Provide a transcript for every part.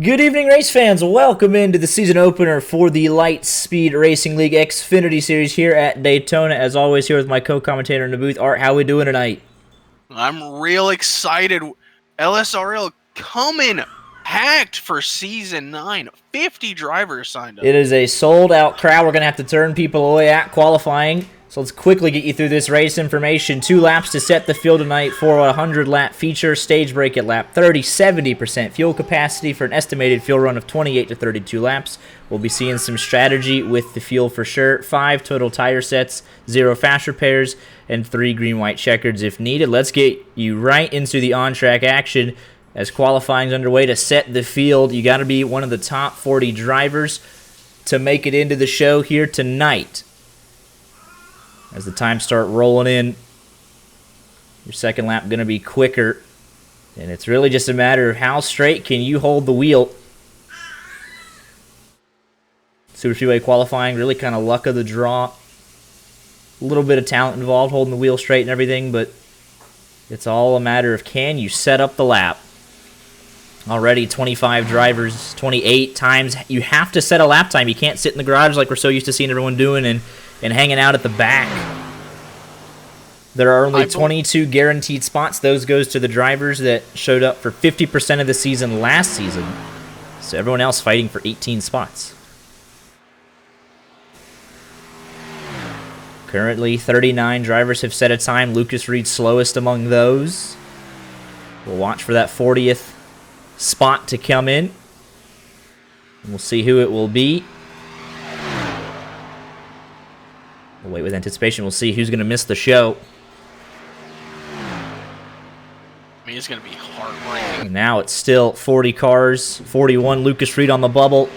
Good evening, race fans. Welcome into the season opener for the Light Speed Racing League Xfinity Series here at Daytona. As always, here with my co-commentator in the booth, Art. How we doing tonight? I'm real excited. LSRL coming packed for Season 9. 50 drivers signed up. It is a sold-out crowd. We're going to have to turn people away at qualifying. So let's quickly get you through this race information. 2 laps to set the field tonight for a 100-lap feature. Stage break at lap 30, 70% fuel capacity for an estimated fuel run of 28 to 32 laps. We'll be seeing some strategy with the fuel for sure. 5 total tire sets, 0 fast repairs, and 3 green-white checkers if needed. Let's get you right into the on-track action as qualifying's underway to set the field. You got to be one of the top 40 drivers to make it into the show here tonight. As the times start rolling in, your second lap going to be quicker. And it's really just a matter of how straight can you hold the wheel. Super Speedway qualifying, really kind of luck of the draw. A little bit of talent involved, holding the wheel straight and everything, but it's all a matter of can you set up the lap. Already 25 drivers, 28 times. You have to set a lap time. You can't sit in the garage like we're so used to seeing everyone doing and hanging out at the back. There are only 22 guaranteed spots. Those goes to the drivers that showed up for 50% of the season last season. So everyone else fighting for 18 spots. Currently, 39 drivers have set a time. Lucas Reed slowest among those. We'll watch for that 40th spot to come in. We'll see who it will be. We'll wait with anticipation. We'll see who's going to miss the show. I mean, it's going to be heartbreaking. And now it's still 40 cars. 41, Lucas Reed on the bubble.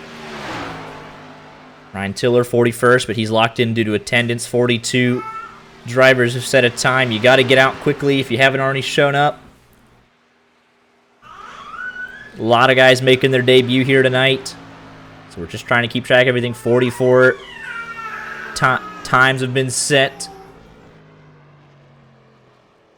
Ryan Tiller, 41st, but he's locked in due to attendance. 42 drivers have set a time. You got to get out quickly if you haven't already shown up. A lot of guys making their debut here tonight. So we're just trying to keep track of everything. 44 times have been set.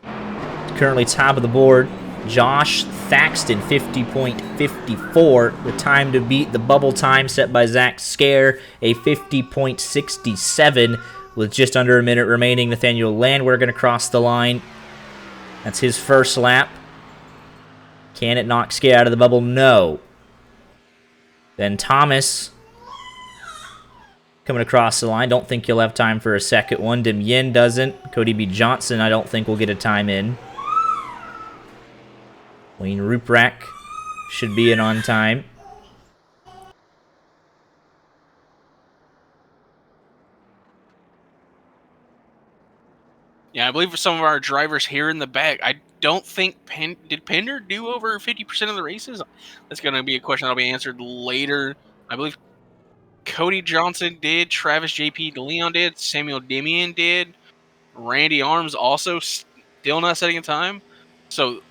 Currently top of the board, Josh Thaxton, 50.54. The time to beat the bubble time set by Zach Scare, a 50.67 with just under a minute remaining. Nathaniel Landwehr going to cross the line. That's his first lap. Can it knock Scare out of the bubble? No. Then Thomas coming across the line. Don't think you'll have time for a second one. Demyen doesn't. Cody B. Johnson, I don't think will get a time in. Wayne Ruprecht should be in on time. Yeah, I believe for some of our drivers here in the back, I don't think did Pender do over 50% of the races? That's going to be a question that'll be answered later. I believe Cody Johnson did, Travis J.P. DeLeon did, Samuel Demyen did, Randy Arms also still not setting a time. So,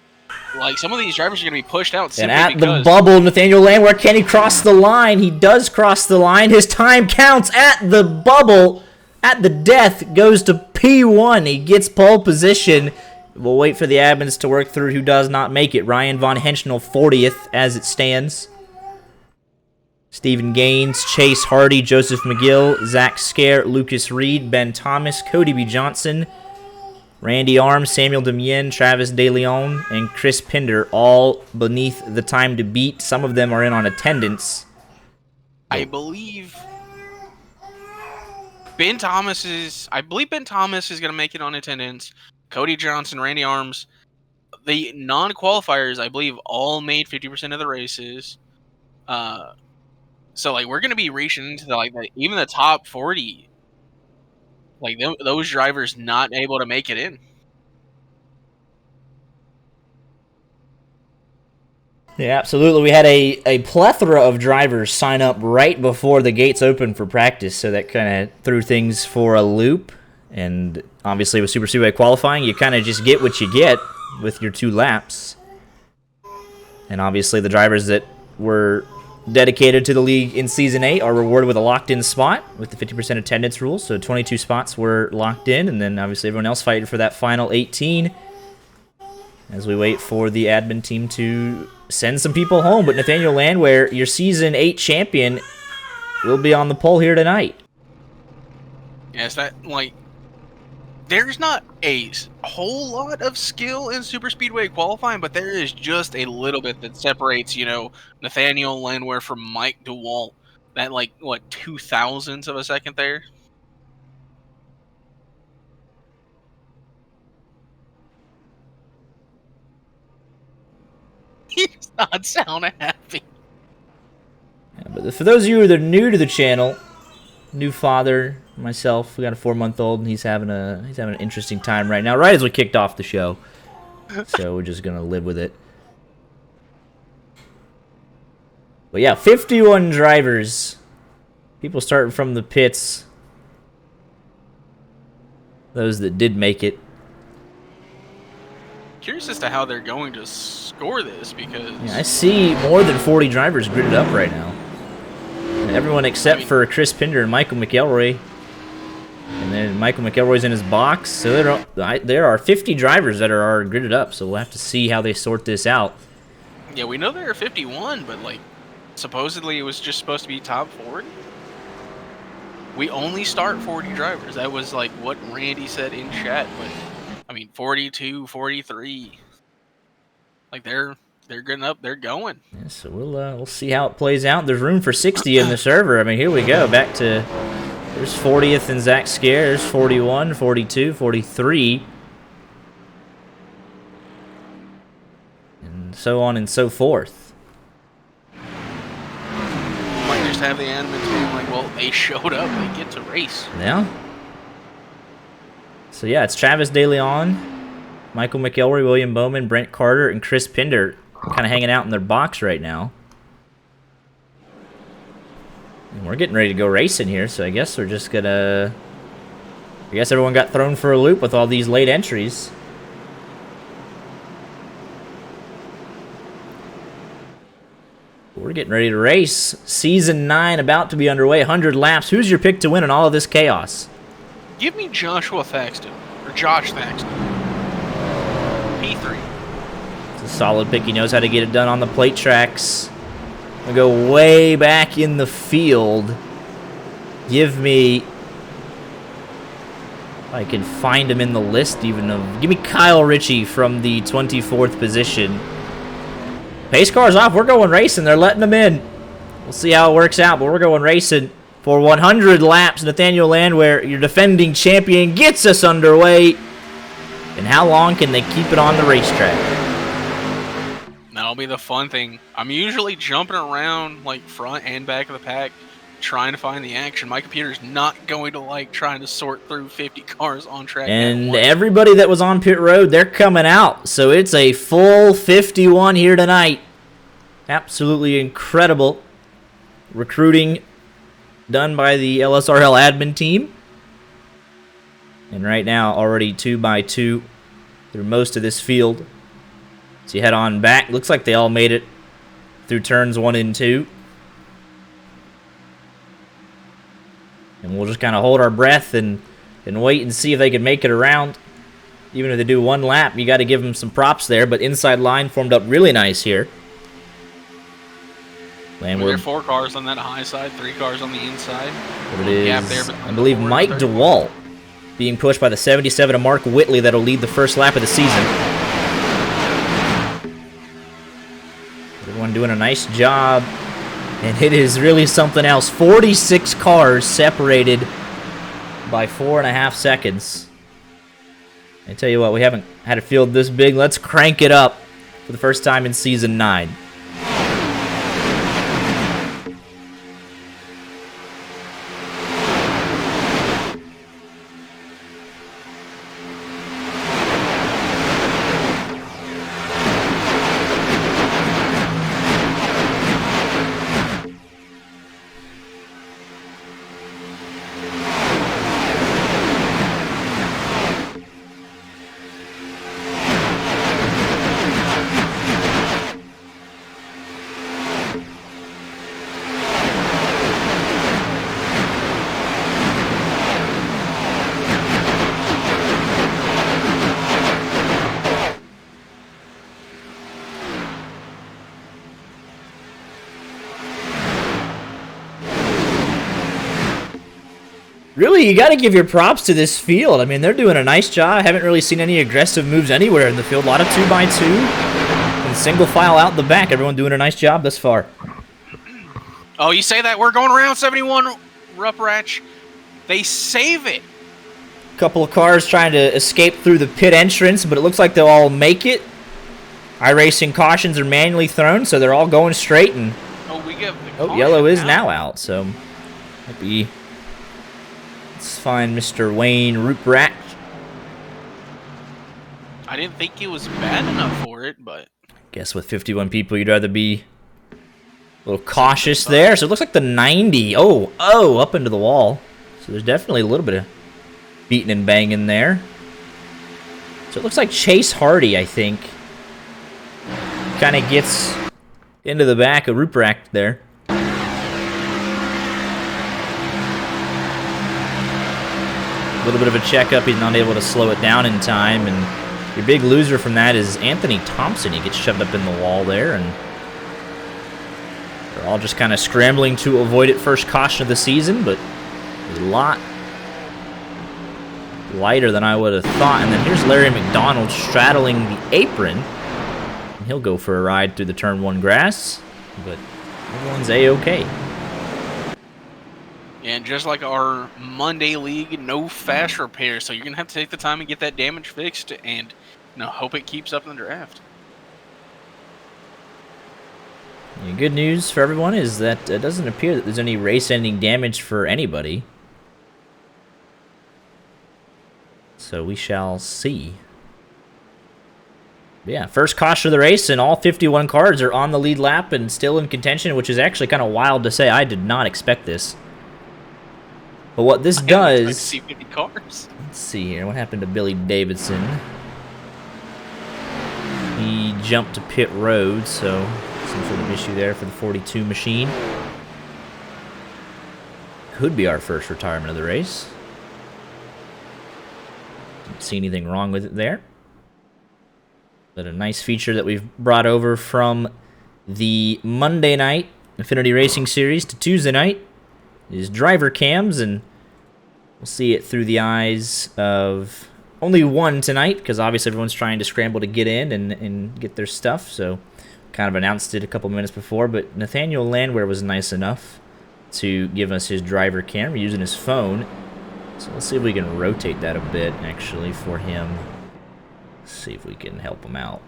like, some of these drivers are going to be pushed out simply and at because the bubble, Nathaniel Landwehr, can he cross the line? He does cross the line. His time counts at the bubble. At the death, goes to P1. He gets pole position. We'll wait for the admins to work through who does not make it. Ryan Von Henschel, 40th as it stands. Stephen Gaines, Chase Hardy, Joseph McGill, Zach Scare, Lucas Reed, Ben Thomas, Cody B. Johnson, Randy Arms, Samuel Demyen, Travis DeLeon, and Chris Pinder, all beneath the time to beat. Some of them are in on attendance. I believe Ben Thomas is going to make it on attendance. Cody Johnson, Randy Arms. The non-qualifiers, I believe, all made 50% of the races. So, like, we're going to be reaching into, even the top 40. Like, those drivers not able to make it in. Yeah, absolutely. We had a plethora of drivers sign up right before the gates opened for practice, so that kind of threw things for a loop. And obviously with Super Speedway qualifying, you kind of just get what you get with your 2 laps. And obviously the drivers that were dedicated to the league in Season 8 are rewarded with a locked-in spot with the 50% attendance rule. So 22 spots were locked in, and then obviously everyone else fighting for that final 18. as we wait for the admin team to send some people home. But Nathaniel Landwehr, your Season 8 champion, will be on the pole here tonight. Yes, that, like, there's not a whole lot of skill in super speedway qualifying, but there is just a little bit that separates, you know, Nathaniel Landwehr from Mike DeWalt. That, like, what, 0.002 of a second there? He does not sound happy. Yeah, but for those of you that are new to the channel, new father, myself, we got a 4-month-old, and he's having an interesting time right now, right as we kicked off the show. So we're just gonna live with it. But yeah, 51 drivers. People starting from the pits. Those that did make it. Curious as to how they're going to score this, because Yeah, I see more than 40 drivers gridded up right now. And everyone except for Chris Pinder and Michael McElroy. And then Michael McElroy's in his box. So there are 50 drivers that are gridded up, so we'll have to see how they sort this out. yeah, we know there are 51, but, like, supposedly it was just supposed to be top 40. We only start 40 drivers. That was, like, what Randy said in chat, but I mean, 42, 43. Like, they're getting up, they're going. Yeah, so we'll see how it plays out. There's room for 60 in the server. I mean, here we go. Back to, there's 40th and Zach Scare. There's 41, 42, 43. And so on and so forth. Might just have the admins being like, well, they showed up, they get to race. Yeah. So yeah, it's Travis DeLeon, Michael McElroy, William Bowman, Brent Carter, and Chris Pinder kind of hanging out in their box right now. And we're getting ready to go racing here, so I guess we're just gonna... I guess everyone got thrown for a loop with all these late entries. We're getting ready to race. Season 9 about to be underway, 100 laps. Who's your pick to win in all of this chaos? Give me Joshua Thaxton, or Josh Thaxton. P3. It's a solid pick. He knows how to get it done on the plate tracks. I'm gonna go way back in the field. Give me... If I can find him in the list even of... Give me Kyle Ritchie from the 24th position. Pace car's off. We're going racing. They're letting them in. We'll see how it works out, but we're going racing. For 100 laps, Nathaniel Landwehr, your defending champion, gets us underway. And how long can they keep it on the racetrack? That'll be the fun thing. I'm usually jumping around, like, front and back of the pack, trying to find the action. My computer's not going to like trying to sort through 50 cars on track. And everybody that was on pit road, they're coming out. So it's a full 51 here tonight. Absolutely incredible recruiting done by the LSRL admin team. And right now, already 2 by 2 through most of this field. So you head on back. Looks like they all made it through turns 1 and 2. And we'll just kind of hold our breath and wait and see if they can make it around. Even if they do 1 lap, you got to give them some props there. But inside line formed up really nice here. There are 4 cars on that high side, 3 cars on the inside. But it is, I believe, Mike DeWalt being pushed by the 77 of Mark Whitley that'll lead the first lap of the season. Everyone doing a nice job. And it is really something else. 46 cars separated by 4.5 seconds. I tell you what, we haven't had a field this big. Let's crank it up for the first time in Season 9. Really, you got to give your props to this field. I mean, they're doing a nice job. I haven't really seen any aggressive moves anywhere in the field. A lot of 2x2 and single file out the back. Everyone doing a nice job thus far. Oh, you say that? We're going around 71 Rupratch. They save it. Couple of cars trying to escape through the pit entrance, but it looks like they'll all make it. iRacing cautions are manually thrown, so they're all going straight. And we get the yellow is now out, so might be. Let's find Mr. Wayne Rupratch. I didn't think it was bad enough for it, but guess with 51 people, you'd rather be a little cautious there. So it looks like the 90. Oh, up into the wall. So there's definitely a little bit of beating and banging there. So it looks like Chase Hardy, I think, kind of gets into the back of Rupratch there. A little bit of a checkup. He's not able to slow it down in time. And your big loser from that is Anthony Thompson. He gets shoved up in the wall there. And they're all just kind of scrambling to avoid it. First caution of the season, but a lot lighter than I would have thought. And then here's Larry McDonald straddling the apron. And he'll go for a ride through the turn 1 grass. But everyone's A-okay. And just like our Monday league, no fast repair, so you're gonna have to take the time and get that damage fixed, and hope it keeps up in the draft. The good news for everyone is that it doesn't appear that there's any race-ending damage for anybody. So we shall see. Yeah, first caution of the race, and all 51 cars are on the lead lap and still in contention, which is actually kind of wild to say. I did not expect this. But what this does... Let's see 50 cars. Let's see here. What happened to Billy Davidson? He jumped to pit road, so some sort of issue there for the 42 machine. Could be our first retirement of the race. Didn't see anything wrong with it there. But a nice feature that we've brought over from the Monday night Xfinity Racing Series to Tuesday night is driver cams, and we'll see it through the eyes of only one tonight, because obviously everyone's trying to scramble to get in and get their stuff, so kind of announced it a couple minutes before, but Nathaniel Landwehr was nice enough to give us his driver cam using his phone, so let's see if we can rotate that a bit, actually, for him. Let's see if we can help him out.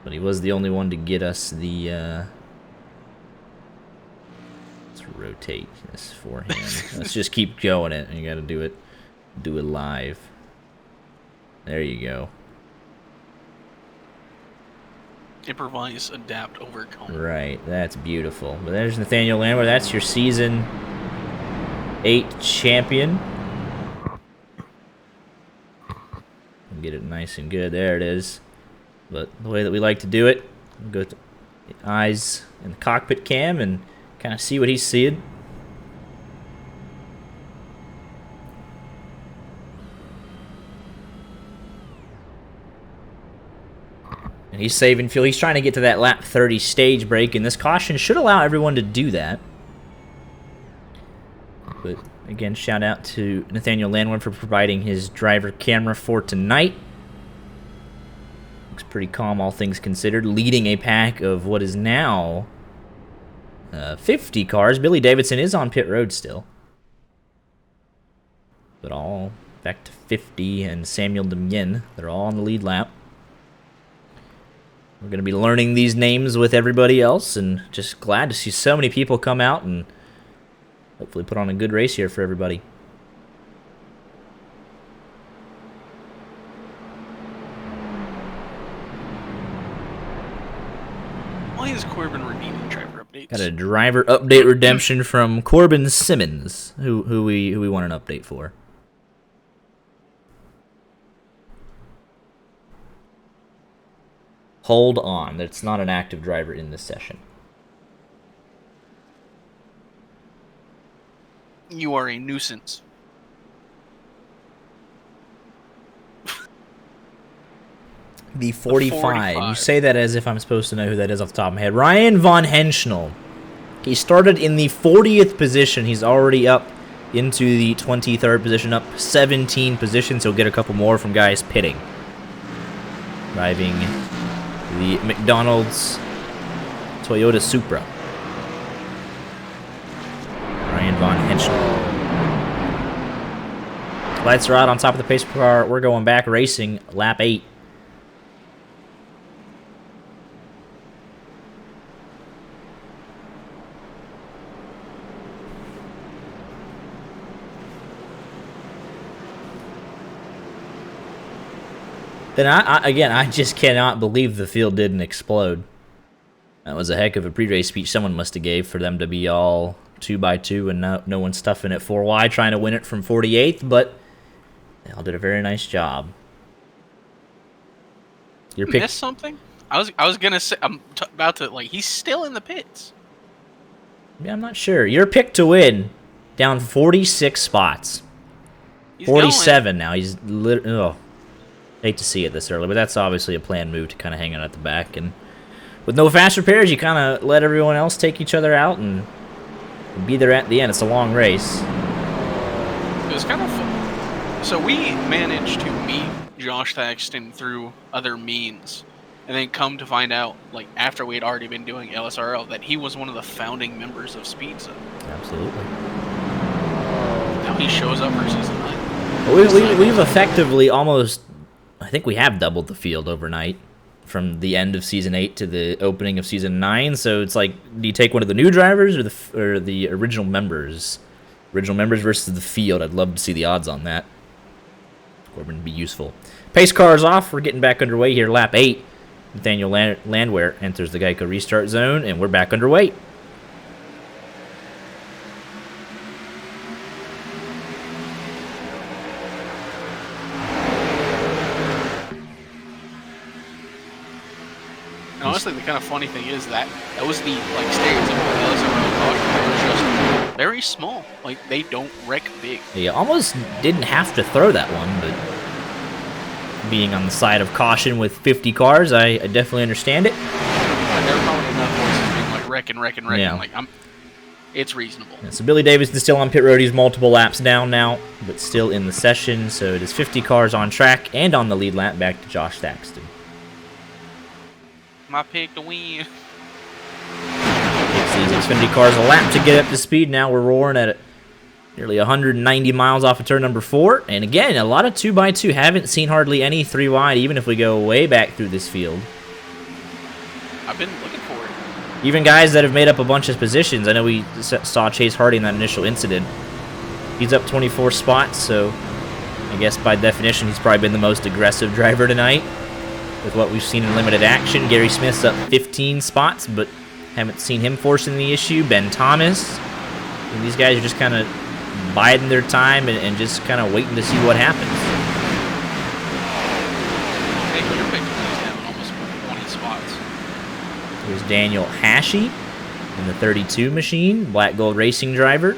But he was the only one to get us the... rotate this for him. Let's just keep going it. You got to do it live. There you go. Improvise, adapt, overcome. Right, that's beautiful. But there's Nathaniel Landwehr. That's your season 8 champion. Get it nice and good. There it is. But the way that we like to do it, we'll go to the eyes in the cockpit cam and kind of see what he's seeing. And he's saving fuel. He's trying to get to that lap 30 stage break, and this caution should allow everyone to do that. But again, shout out to Nathaniel Landwehr for providing his driver camera for tonight. Looks pretty calm, all things considered, leading a pack of what is now 50 cars. Billy Davidson is on pit road still. But all back to 50, and Samuel Demien, they're all on the lead lap. We're going to be learning these names with everybody else, and just glad to see so many people come out and hopefully put on a good race here for everybody. Why is Corbin redeeming driver updates? Got a driver update redemption from Corbin Simmons, who we want an update for. Hold on, that's not an active driver in this session. You are a nuisance. The 45. You say that as if I'm supposed to know who that is off the top of my head. Ryan Von Henschel. He started in the 40th position. He's already up into the 23rd position, up 17 positions. He'll get a couple more from guys pitting. Driving the McDonald's Toyota Supra. Ryan Von Henschel. Lights are out on top of the pace car. We're going back racing, lap 8. And I just cannot believe the field didn't explode. That was a heck of a pre-race speech someone must have gave for them to be all 2x2 and no one stuffing it 4 wide trying to win it from 48th, but they all did a very nice job. You missed something? I was gonna say about to he's still in the pits. Yeah, I'm not sure. Your pick to win, down 46 spots. He's 47 going. Now. He's hate to see it this early, but that's obviously a planned move to kind of hang out at the back. And with no fast repairs, you kind of let everyone else take each other out and be there at the end. It's a long race. It was kind of fun. So we managed to meet Josh Thaxton through other means, and then come to find out, after we had already been doing LSRL, that he was one of the founding members of Speed Zone. Absolutely. Now he shows up for season 9. Well, we've effectively almost... I think we have doubled the field overnight from the end of Season 8 to the opening of Season 9. So it's do you take one of the new drivers or the original members? Original members versus the field. I'd love to see the odds on that. Corbin would be useful. Pace car is off. We're getting back underway here. Lap 8. Nathaniel Landwehr enters the Geico restart zone, and we're back underway. And honestly, the kind of funny thing is that was the stereotypical LSRL caution. They were just very small. They don't wreck big. Yeah, almost didn't have to throw that one, but being on the side of caution with 50 cars, I definitely understand it. There are probably enough voices being wrecking. Yeah. It's reasonable. Yeah, so Billy Davis is still on pit road. He's multiple laps down now, but still in the session. So it is 50 cars on track and on the lead lap back to Josh Thaxton. My pick to win. Takes these Xfinity cars a lap to get up to speed. Now we're roaring at nearly 190 miles off of turn number 4. And again, a lot of 2x2. Haven't seen hardly any 3 wide, even if we go way back through this field. I've been looking for it. Even guys that have made up a bunch of positions. I know we saw Chase Hardy in that initial incident. He's up 24 spots, so I guess by definition he's probably been the most aggressive driver tonight. With what we've seen in limited action, Gary Smith's up 15 spots, but haven't seen him forcing the issue. Ben Thomas. And these guys are just kind of biding their time and just kind of waiting to see what happens. Hey, you're picking these down almost 20 spots. Here's Daniel Hashey in the 32 machine, Black Gold Racing driver.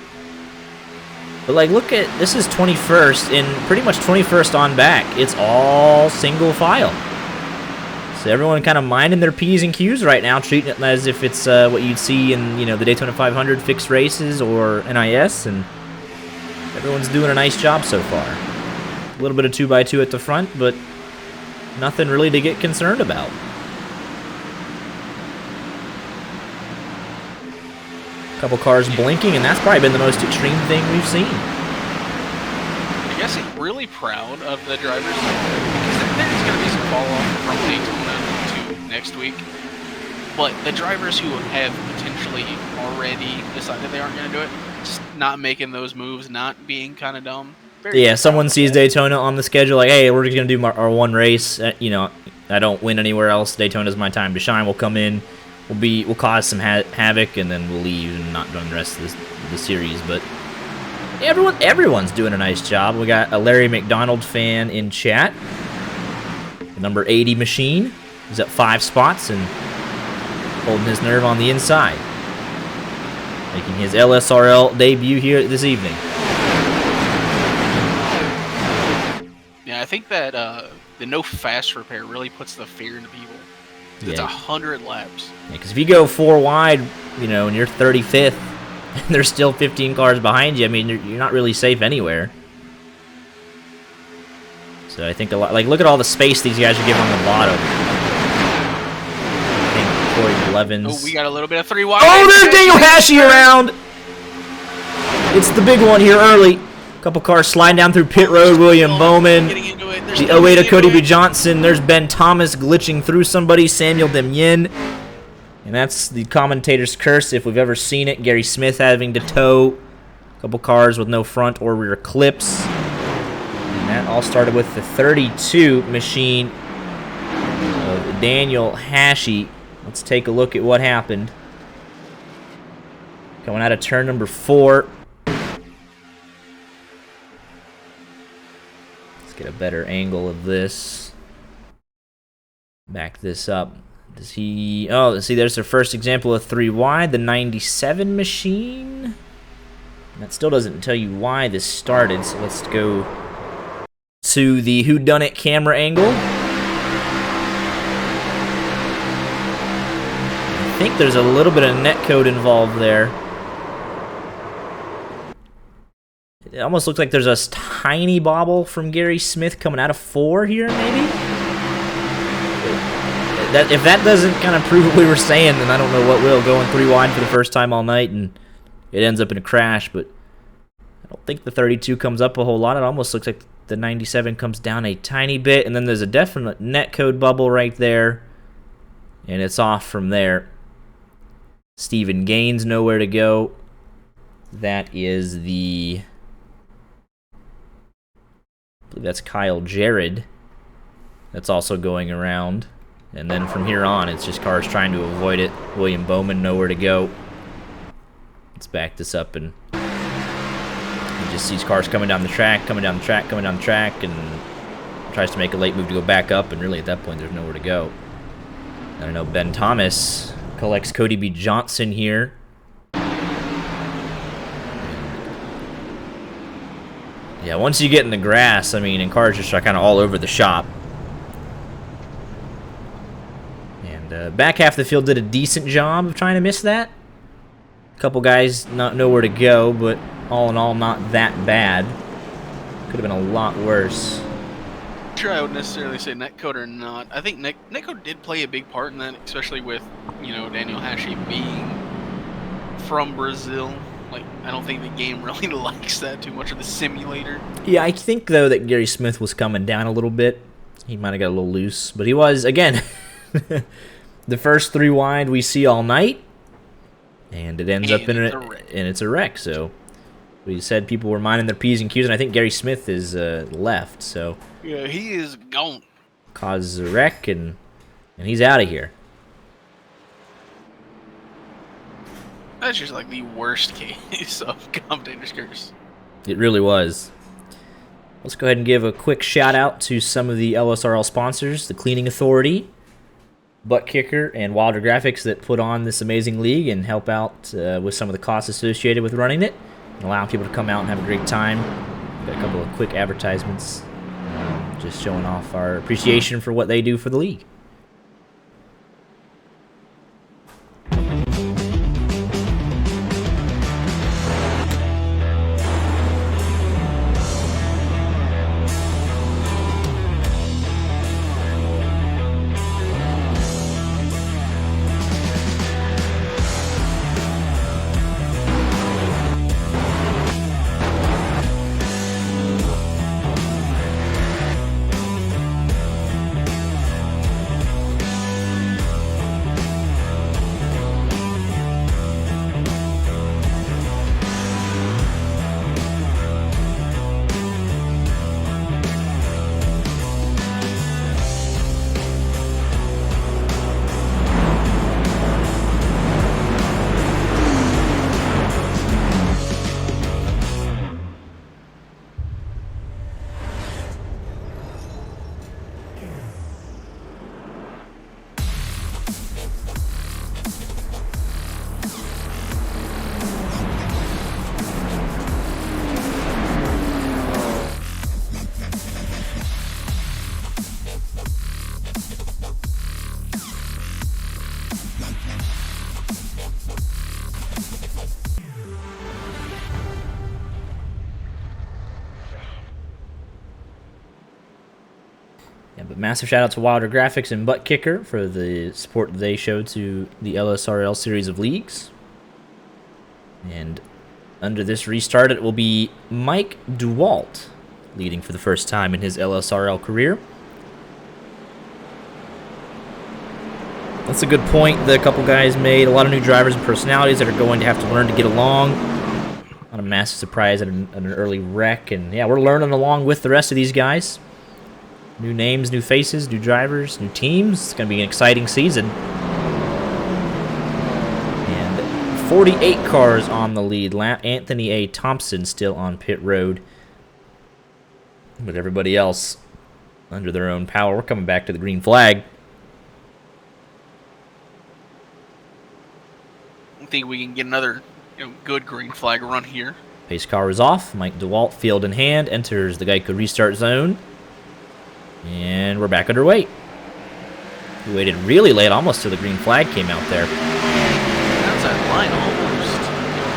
But look at, this is 21st, and pretty much 21st on back. It's all single file. So everyone kind of minding their P's and Q's right now, treating it as if it's what you'd see in the Daytona 500 fixed races or NIS, and everyone's doing a nice job so far. A little bit of 2x2 at the front, but nothing really to get concerned about. A couple cars blinking, and that's probably been the most extreme thing we've seen. I guess I'm really proud of the drivers, because there's going to be some fall-off from Daytona to next week. But the drivers who have potentially already decided they aren't going to do it, just not making those moves, not being kind of dumb. Yeah, someone sees Daytona on the schedule, hey, we're just going to do our one race. I don't win anywhere else. Daytona's my time to shine. We'll come in, we'll cause some havoc, and then we'll leave and not run the rest of the series. But everyone's doing a nice job. We got a Larry McDonald fan in chat. Number 80 machine. He's up 5 spots and holding his nerve on the inside. Making his LSRL debut here this evening. Yeah, I think that the no fast repair really puts the fear into people. It's 100 laps. Yeah, because if you go 4 wide, and you're 35th, and there's still 15 cars behind you. I mean, you're not really safe anywhere. So I think a lot, like, look at all the space these guys are giving on the bottom. I think Corey Blevins. Oh, we got a little bit of 3 wide. Oh, there's Daniel Hashey around. It's the big one here early. Couple cars sliding down through pit road. William Bowman. The 08 of Cody B. Johnson. There's Ben Thomas glitching through somebody. Samuel Demyen. And that's the commentator's curse if we've ever seen it. Gary Smith having to tow a couple cars with no front or rear clips. And that all started with the 32 machine of Daniel Hashey. Let's take a look at what happened. Coming out of turn number 4. Let's get a better angle of this. Back this up. Does he... Oh, see, there's their first example of 3 wide. The 97 machine. That still doesn't tell you why this started, so let's go to the whodunit camera angle. I think there's a little bit of netcode involved there. It almost looks like there's a tiny bobble from Gary Smith coming out of 4 here, maybe? If that doesn't kind of prove what we were saying, then I don't know what will. Going 3 wide for the first time all night, and it ends up in a crash, but I don't think the 32 comes up a whole lot. It almost looks like the 97 comes down a tiny bit, and then there's a definite netcode bubble right there, and it's off from there. Stephen Gaines nowhere to go. That is the... I believe that's Kyle Jarrett. That's also going around. And then from here on, it's just cars trying to avoid it. William Bowman nowhere to go. Let's back this up, and he just sees cars coming down the track, coming down the track, coming down the track, and tries to make a late move to go back up, and really at that point there's nowhere to go. I don't know, Ben Thomas collects Cody B. Johnson here. Yeah, once you get in the grass, I mean, and cars just are kind of all over the shop. And back half of the field did a decent job of trying to miss that. A couple guys not nowhere to go, but all in all, not that bad. Could have been a lot worse. Sure, I wouldn't necessarily say netcode or not. I think netcode did play a big part in that, especially with, you know, Daniel Hashey being from Brazil. Like, I don't think the game really likes that too much of the simulator. Yeah, I think, though, that Gary Smith was coming down a little bit. He might have got a little loose, but he was, again, the first 3 wide we see all night, and it ends up in it's a wreck. So we said people were minding their P's and Q's, and I think Gary Smith is left. So yeah, he is gone. Causes a wreck, and he's out of here. That's just like the worst case of commentator's curse. It really was. Let's go ahead and give a quick shout out to some of the LSRL sponsors, the Cleaning Authority, Butt Kicker, and Wilder Graphics that put on this amazing league and help out with some of the costs associated with running it and allow people to come out and have a great time. Got a couple of quick advertisements just showing off our appreciation for what they do for the league. massive shout out to Wilder Graphics and Butt Kicker for the support that they showed to the LSRL series of leagues. And under this restart, it will be Mike DeWalt leading for the first time in his LSRL career. That's a good point that a couple guys made. A lot of new drivers and personalities that are going to have to learn to get along. Not a massive surprise at an early wreck. And yeah, we're learning along with the rest of these guys. New names, new faces, new drivers, new teams. It's going to be an exciting season. And 48 cars on the lead lap. Anthony A. Thompson still on pit road. With everybody else under their own power. We're coming back to the green flag. I think we can get another good green flag run here. Pace car is off. Mike DeWalt, field in hand, enters the Geico restart zone. And we're back underway. We waited really late, almost till the green flag came out there. Outside line almost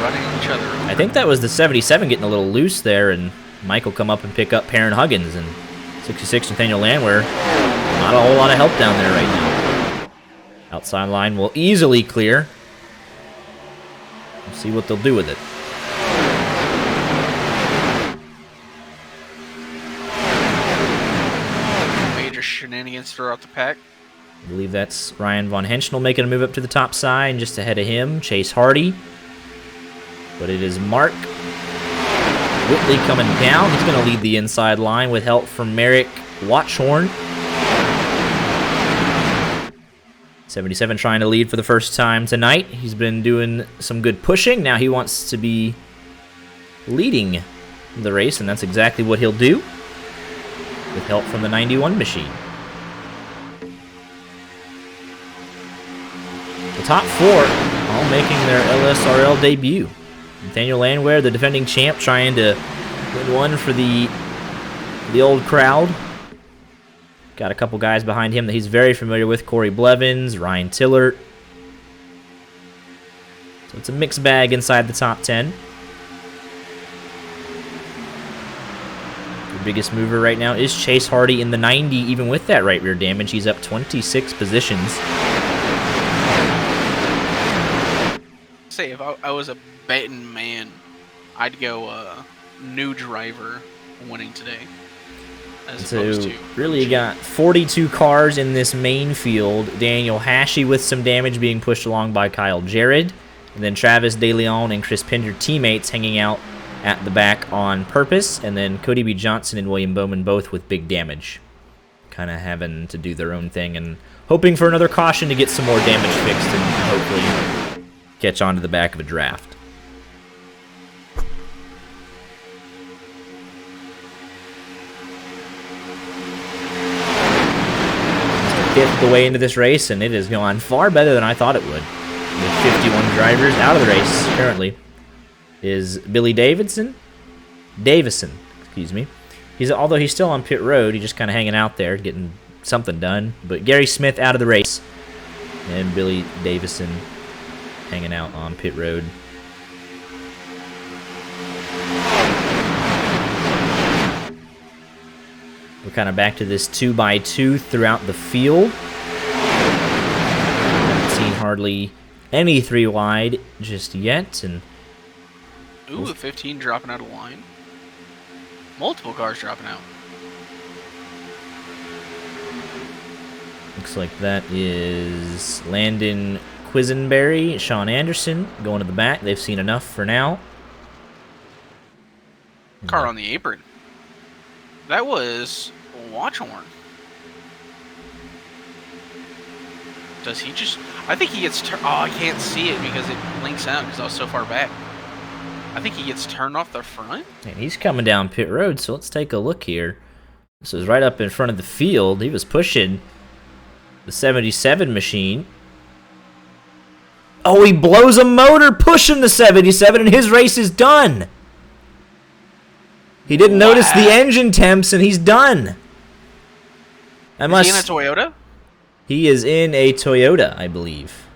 running each other. I think that was the 77 getting a little loose there, and Mike will come up and pick up Perrin Huggins. And 66 Nathaniel Landwehr, not a whole lot of help down there right now. Outside line will easily clear. We'll see what they'll do with it. Major shenanigans throughout the pack. I believe that's Ryan Von Henschel making a move up to the top side, and just ahead of him, Chase Hardy. But it is Mark Whitley coming down. He's going to lead the inside line with help from Merrick Watchhorn. 77 trying to lead for the first time tonight. He's been doing some good pushing. Now he wants to be leading the race, and that's exactly what he'll do with help from the 91 machine. The top four all making their LSRL debut. Nathaniel Landwehr, the defending champ, trying to win one for the old crowd. Got a couple guys behind him that he's very familiar with. Corey Blevins, Ryan Tillert. So it's a mixed bag inside the top 10. The biggest mover right now is Chase Hardy in the 90. Even with that right rear damage, he's up 26 positions. Say, if I was a betting man, I'd go new driver winning today. So really you got 42 cars in this main field. Daniel Hashey with some damage being pushed along by Kyle Jarrett. And then Travis DeLeon and Chris Pinder teammates hanging out at the back on purpose. And then Cody B. Johnson and William Bowman both with big damage. Kind of having to do their own thing and hoping for another caution to get some more damage fixed and hopefully catch on to the back of a draft. Fifth the way into this race, and it has gone far better than I thought it would. With 51 drivers out of the race currently is Billy Davison, excuse me. Although he's still on pit road, he's just kind of hanging out there, getting something done. But Gary Smith out of the race, and Billy Davison hanging out on pit road. We're kind of back to this 2x2 throughout the field. Haven't seen hardly any 3 wide just yet. And ooh, the 15 dropping out of line. Multiple cars dropping out. Looks like that is Landon Quisenberry, Sean Anderson going to the back. They've seen enough for now. Car on the apron. That was Watchhorn. Does he just... I think he gets... Oh, I can't see it because it links out because I was so far back. I think he gets turned off the front. And he's coming down pit road, so let's take a look here. This is right up in front of the field. He was pushing the 77 machine. Oh, he blows a motor pushing the 77, and his race is done. He didn't notice the engine temps, and he's done. Is he in a Toyota? He is in a Toyota, I believe.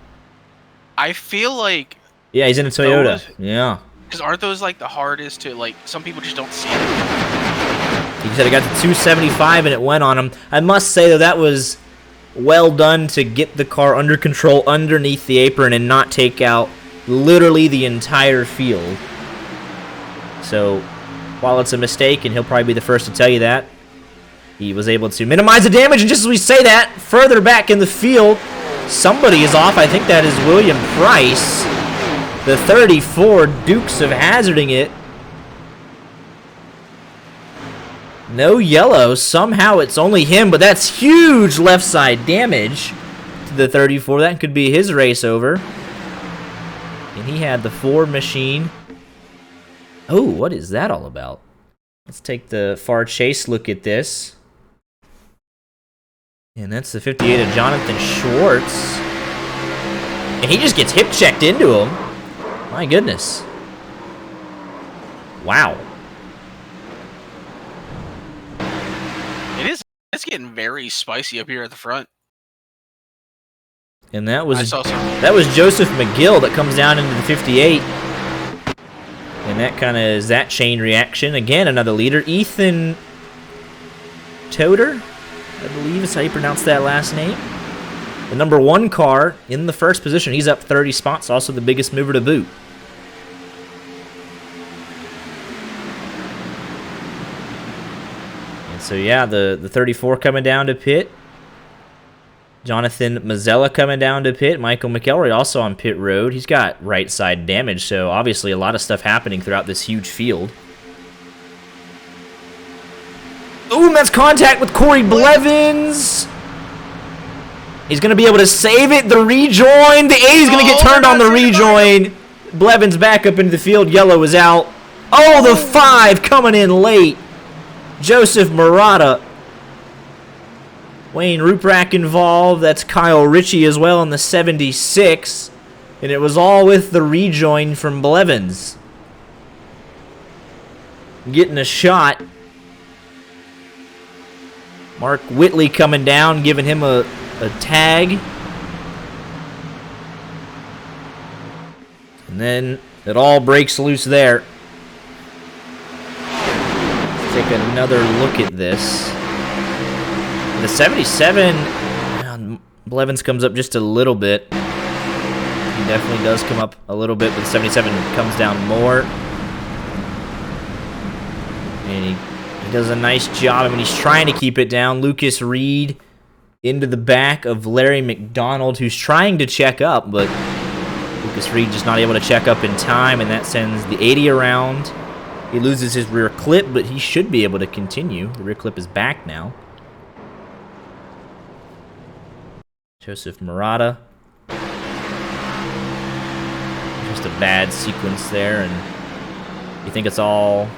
I feel like... Yeah, he's in a Toyota. Yeah. Because aren't those, like, the hardest to, like... Some people just don't see it. He said it got to 275 and it went on him. I must say, though, that was well done to get the car under control underneath the apron and not take out literally the entire field. So, while it's a mistake, and he'll probably be the first to tell you that, he was able to minimize the damage, and just as we say that, further back in the field, somebody is off. I think that is William Price. The 34, Dukes of Hazzarding it. No yellow. Somehow it's only him, but that's huge left side damage to the 34. That could be his race over. And he had the Ford machine. Oh, what is that all about? Let's take the far chase look at this. And that's the 58 of Jonathan Schwartz. And he just gets hip checked into him. My goodness. Wow. It's getting very spicy up here at the front. And that was Joseph McGill that comes down into the 58. And that kind of is that chain reaction. Again, another leader. Ethan Toder, I believe is how you pronounce that last name. The number 1 car in the first position. He's up 30 spots, also the biggest mover to boot. So yeah, the 34 coming down to pit. Jonathan Mazzella coming down to pit. Michael McElroy also on pit road. He's got right side damage, so obviously a lot of stuff happening throughout this huge field. Ooh, and that's contact with Corey Blevins. He's going to be able to save it. The rejoin. The 80's going to get turned on the rejoin. Blevins back up into the field. Yellow is out. Oh, the 5 coming in late. Joseph Murata. Wayne Ruprack involved. That's Kyle Ritchie as well in the 76. And it was all with the rejoin from Blevins. Getting a shot. Mark Whitley coming down, giving him a tag. And then it all breaks loose there. Take another look at this. The 77, Blevins comes up just a little bit. He definitely does come up a little bit, but the 77 comes down more. And he does a nice job. I mean, he's trying to keep it down. Lucas Reed into the back of Larry McDonald, who's trying to check up, but Lucas Reed just not able to check up in time, and that sends the 80 around. He loses his rear clip, but he should be able to continue. The rear clip is back now. Joseph Murata. Just a bad sequence there, and you think it's all...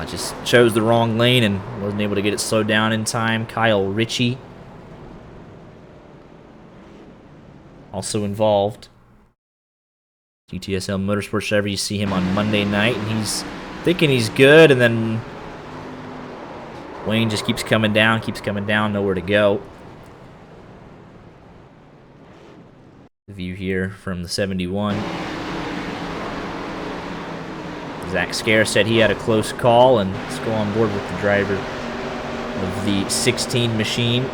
just chose the wrong lane and wasn't able to get it slowed down in time. Kyle Ritchie. Also involved. GTSL Motorsports Chevy, you see him on Monday night, and he's thinking he's good, and then Wayne just keeps coming down, nowhere to go. The view here from the 71. Zach Scare said he had a close call, and let's go on board with the driver of the 16 machine.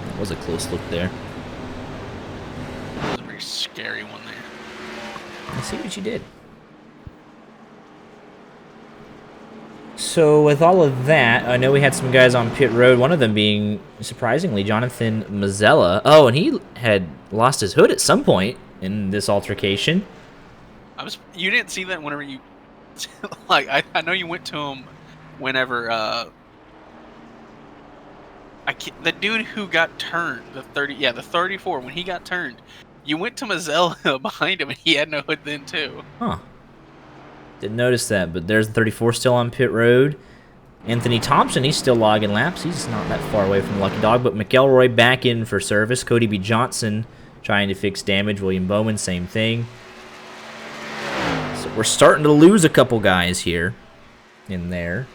That was a close look there. That was a very scary one there. I see what you did. So with all of that, I know we had some guys on pit road, one of them being, surprisingly, Jonathan Mazzella. Oh, and he had lost his hood at some point in this altercation. You didn't see that whenever you... like, I know you went to him whenever... the dude who got turned, the 34, when he got turned, you went to Mazzella behind him, and he had no hood then, too. Huh. Didn't notice that, but there's the 34 still on pit road. Anthony Thompson, he's still logging laps. He's not that far away from the Lucky Dog, but McElroy back in for service. Cody B. Johnson trying to fix damage. William Bowman, same thing. So we're starting to lose a couple guys here in there.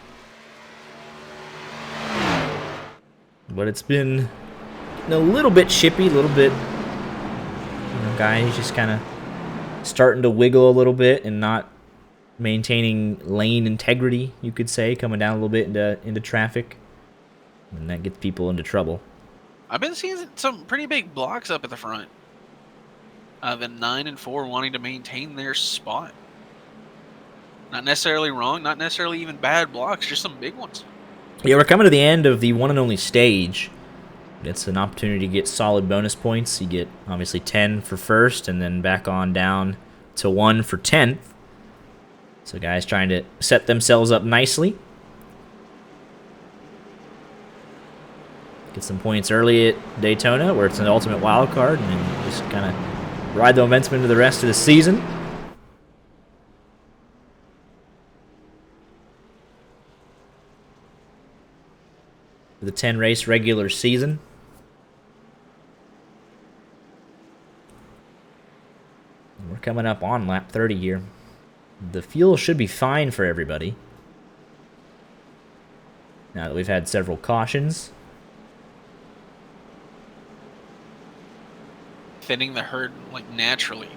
But it's been a little bit chippy, a little bit, you know, guys just kind of starting to wiggle a little bit and not maintaining lane integrity, you could say, coming down a little bit into traffic, and that gets people into trouble. I've been seeing some pretty big blocks up at the front. The 9 and 4 wanting to maintain their spot. Not necessarily wrong, not necessarily even bad blocks, just some big ones. Yeah, we're coming to the end of the one and only stage. It's an opportunity to get solid bonus points. You get, obviously, 10 for first, and then back on down to 1 for 10th. So guys trying to set themselves up nicely. Get some points early at Daytona, where it's an ultimate wild card, and then just kind of ride the momentum into the rest of the season. For the 10-race regular season. We're coming up on lap 30 here. The fuel should be fine for everybody. Now that we've had several cautions. Thinning the herd, like, naturally.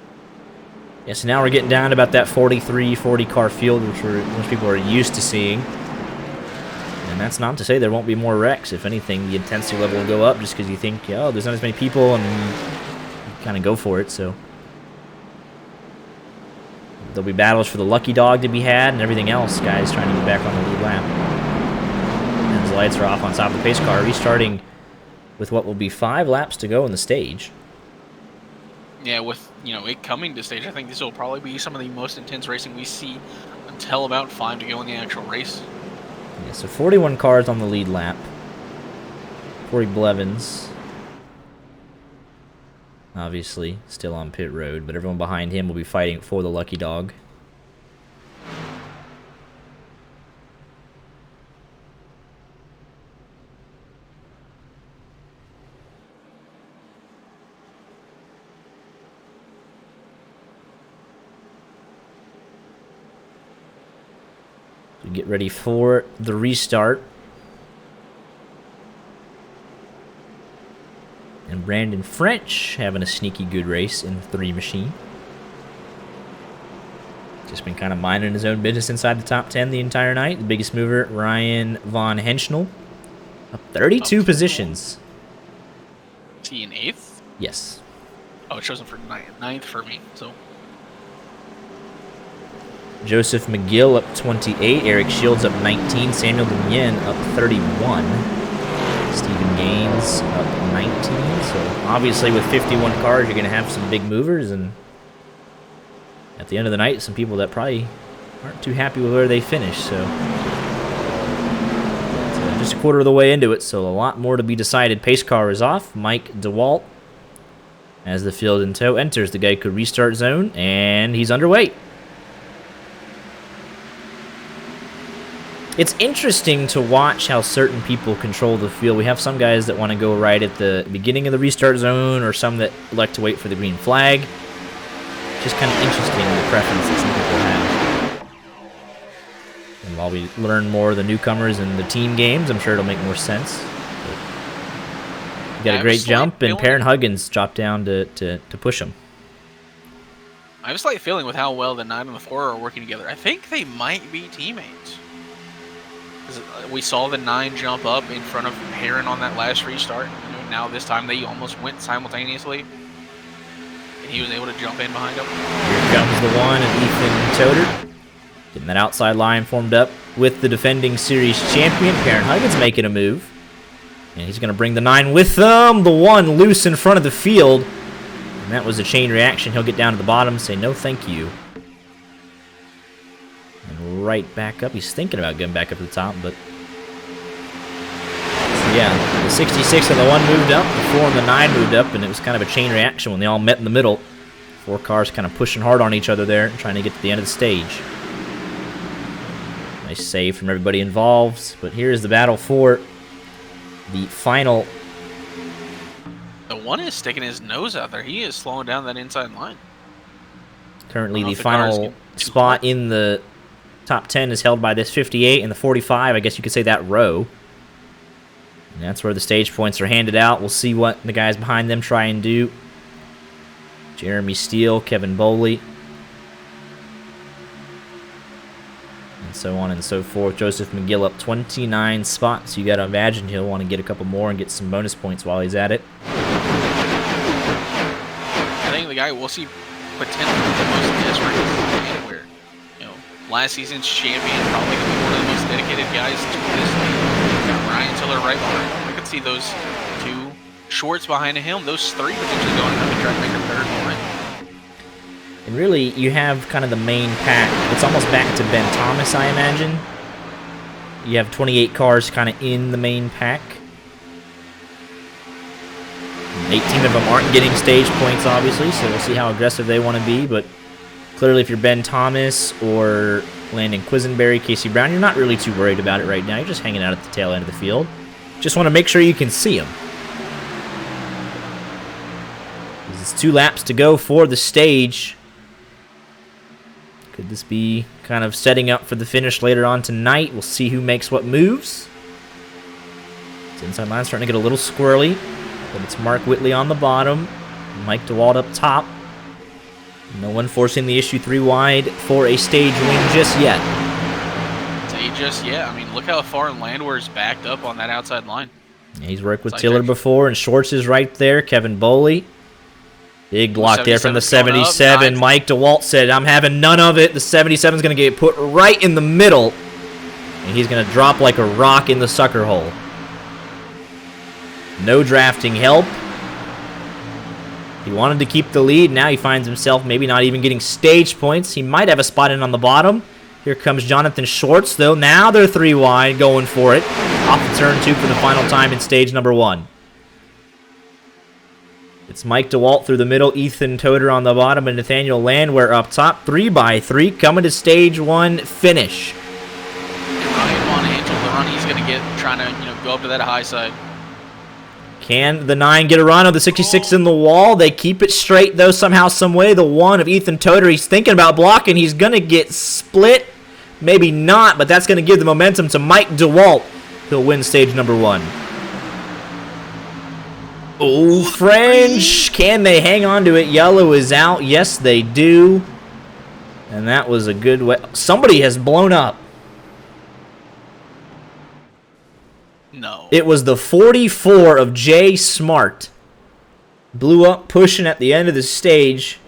Yeah, so now we're getting down to about that 43, 40 car field, which most people are used to seeing. And that's not to say there won't be more wrecks. If anything, the intensity level will go up just because you think, oh, there's not as many people, and you kind of go for it, so. There'll be battles for the lucky dog to be had and everything else, guys trying to get back on the lead lap. And the lights are off on top of the pace car, restarting with what will be 5 laps to go in the stage. Yeah, with, you know, it coming to stage, I think this will probably be some of the most intense racing we see until about 5 to go in the actual race. Yeah, so 41 cars on the lead lap. Corey Blevins, obviously, still on pit road, but everyone behind him will be fighting for the lucky dog. So get ready for the restart. And Brandon French having a sneaky good race in the 3 machine. Just been kind of minding his own business inside the top 10 the entire night. The biggest mover, Ryan Von Henschel, up 32 positions. Is he in 8th? Yes. Oh, it shows him for 9th for me, so. Joseph McGill up 28. Eric Shields up 19. Samuel Demien up 31. Stephen Gaines up 19. So obviously with 51 cars, you're going to have some big movers. And at the end of the night, some people that probably aren't too happy with where they finish. So just a quarter of the way into it. So a lot more to be decided. Pace car is off. Mike DeWalt, as the field in tow, enters the Geico restart zone. And he's underway. It's interesting to watch how certain people control the field. We have some guys that want to go right at the beginning of the restart zone, or some that like to wait for the green flag. Just kind of interesting, the preference that some people have. And while we learn more of the newcomers and the team games, I'm sure it'll make more sense. You got a great jump, and Perrin Huggins dropped down to push him. I have a slight feeling with how well the 9 and the 4 are working together. I think they might be teammates. We saw the 9 jump up in front of Perrin on that last restart. You know, now this time they almost went simultaneously, and he was able to jump in behind him. Here comes the 1 and Ethan Toder, getting that outside line formed up with the defending series champion. Perrin Huggins making a move, and he's going to bring the 9 with them. The 1 loose in front of the field, and that was a chain reaction. He'll get down to the bottom and say no thank you. And right back up. He's thinking about getting back up to the top, but yeah, the 66 and the 1 moved up, the 4 and the 9 moved up, and it was kind of a chain reaction when they all met in the middle. 4 cars kind of pushing hard on each other there, trying to get to the end of the stage. Nice save from everybody involved, but here's the battle for the final. The 1 is sticking his nose out there. He is slowing down that inside line. Currently, the final spot in the top 10 is held by this 58 and the 45. I guess you could say that row. And that's where the stage points are handed out. We'll see what the guys behind them try and do. Jeremy Steele, Kevin Boley, and so on and so forth. Joseph McGill up 29 spots. You got to imagine he'll want to get a couple more and get some bonus points while he's at it. I think the guy we'll see potentially the most desperate anywhere. You know, last season's champion, probably going to be one of the most dedicated guys to this league. Got Ryan Tiller right behind him. I could see those two shorts behind him. Those three potentially going up and trying to make a third one. And really, you have kind of the main pack. It's almost back to Ben Thomas, I imagine. You have 28 cars kind of in the main pack. 18 of them aren't getting stage points, obviously, so we'll see how aggressive they want to be. But clearly, if you're Ben Thomas or Landon Quisenberry, Casey Brown, you're not really too worried about it right now. You're just hanging out at the tail end of the field. Just want to make sure you can see them. It's 2 laps to go for the stage. Could this be kind of setting up for the finish later on tonight? We'll see who makes what moves. This inside line's starting to get a little squirrely, but it's Mark Whitley on the bottom, Mike DeWalt up top. No one forcing the issue 3 wide for a stage win just yet. I mean, look how far Landwehr's backed up on that outside line. Yeah, he's worked with Tiller before, and Schwartz is right there. Kevin Boley. Big block there from the 77. Mike DeWalt said, I'm having none of it. The 77 is going to get put right in the middle, and he's going to drop like a rock in the sucker hole. No drafting help. He wanted to keep the lead. Now he finds himself maybe not even getting stage points. He might have a spot in on the bottom. Here comes Jonathan Schwartz, though. Now they're 3 wide, going for it. Off the turn 2 for the final time in stage number 1. It's Mike DeWalt through the middle, Ethan Toder on the bottom, and Nathaniel Landwehr up top. 3x3 coming to stage 1 finish. Ryan Von Angel, the run he's going to get, trying to go up to that high side. Can the 9 get a run of the 66 in the wall? They keep it straight, though, somehow, some way. The 1 of Ethan Toder, he's thinking about blocking. He's going to get split. Maybe not, but that's going to give the momentum to Mike DeWalt. He'll win stage number 1. Oh, French. Can they hang on to it? Yellow is out. Yes, they do. And that was a good way. Somebody has blown up. No. It was the 44 of Jay Smart. Blew up, pushing at the end of the stage.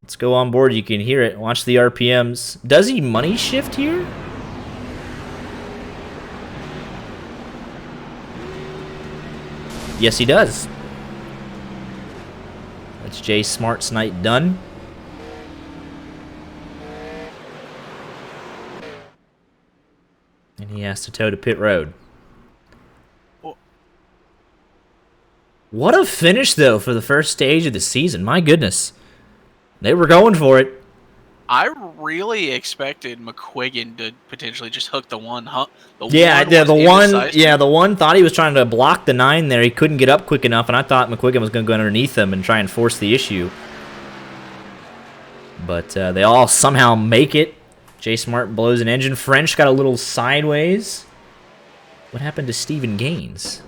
Let's go on board. You can hear it. Watch the RPMs. Does he money shift here? Yes, he does. That's Jay Smart's night done. And he has to tow to pit road. What a finish, though, for the first stage of the season. My goodness. They were going for it. I really expected McQuiggan to potentially just hook the one. The one thought he was trying to block the 9 there. He couldn't get up quick enough, and I thought McQuiggan was going to go underneath him and try and force the issue. But they all somehow make it. Jay Smart blows an engine. French got a little sideways. What happened to Stephen Gaines?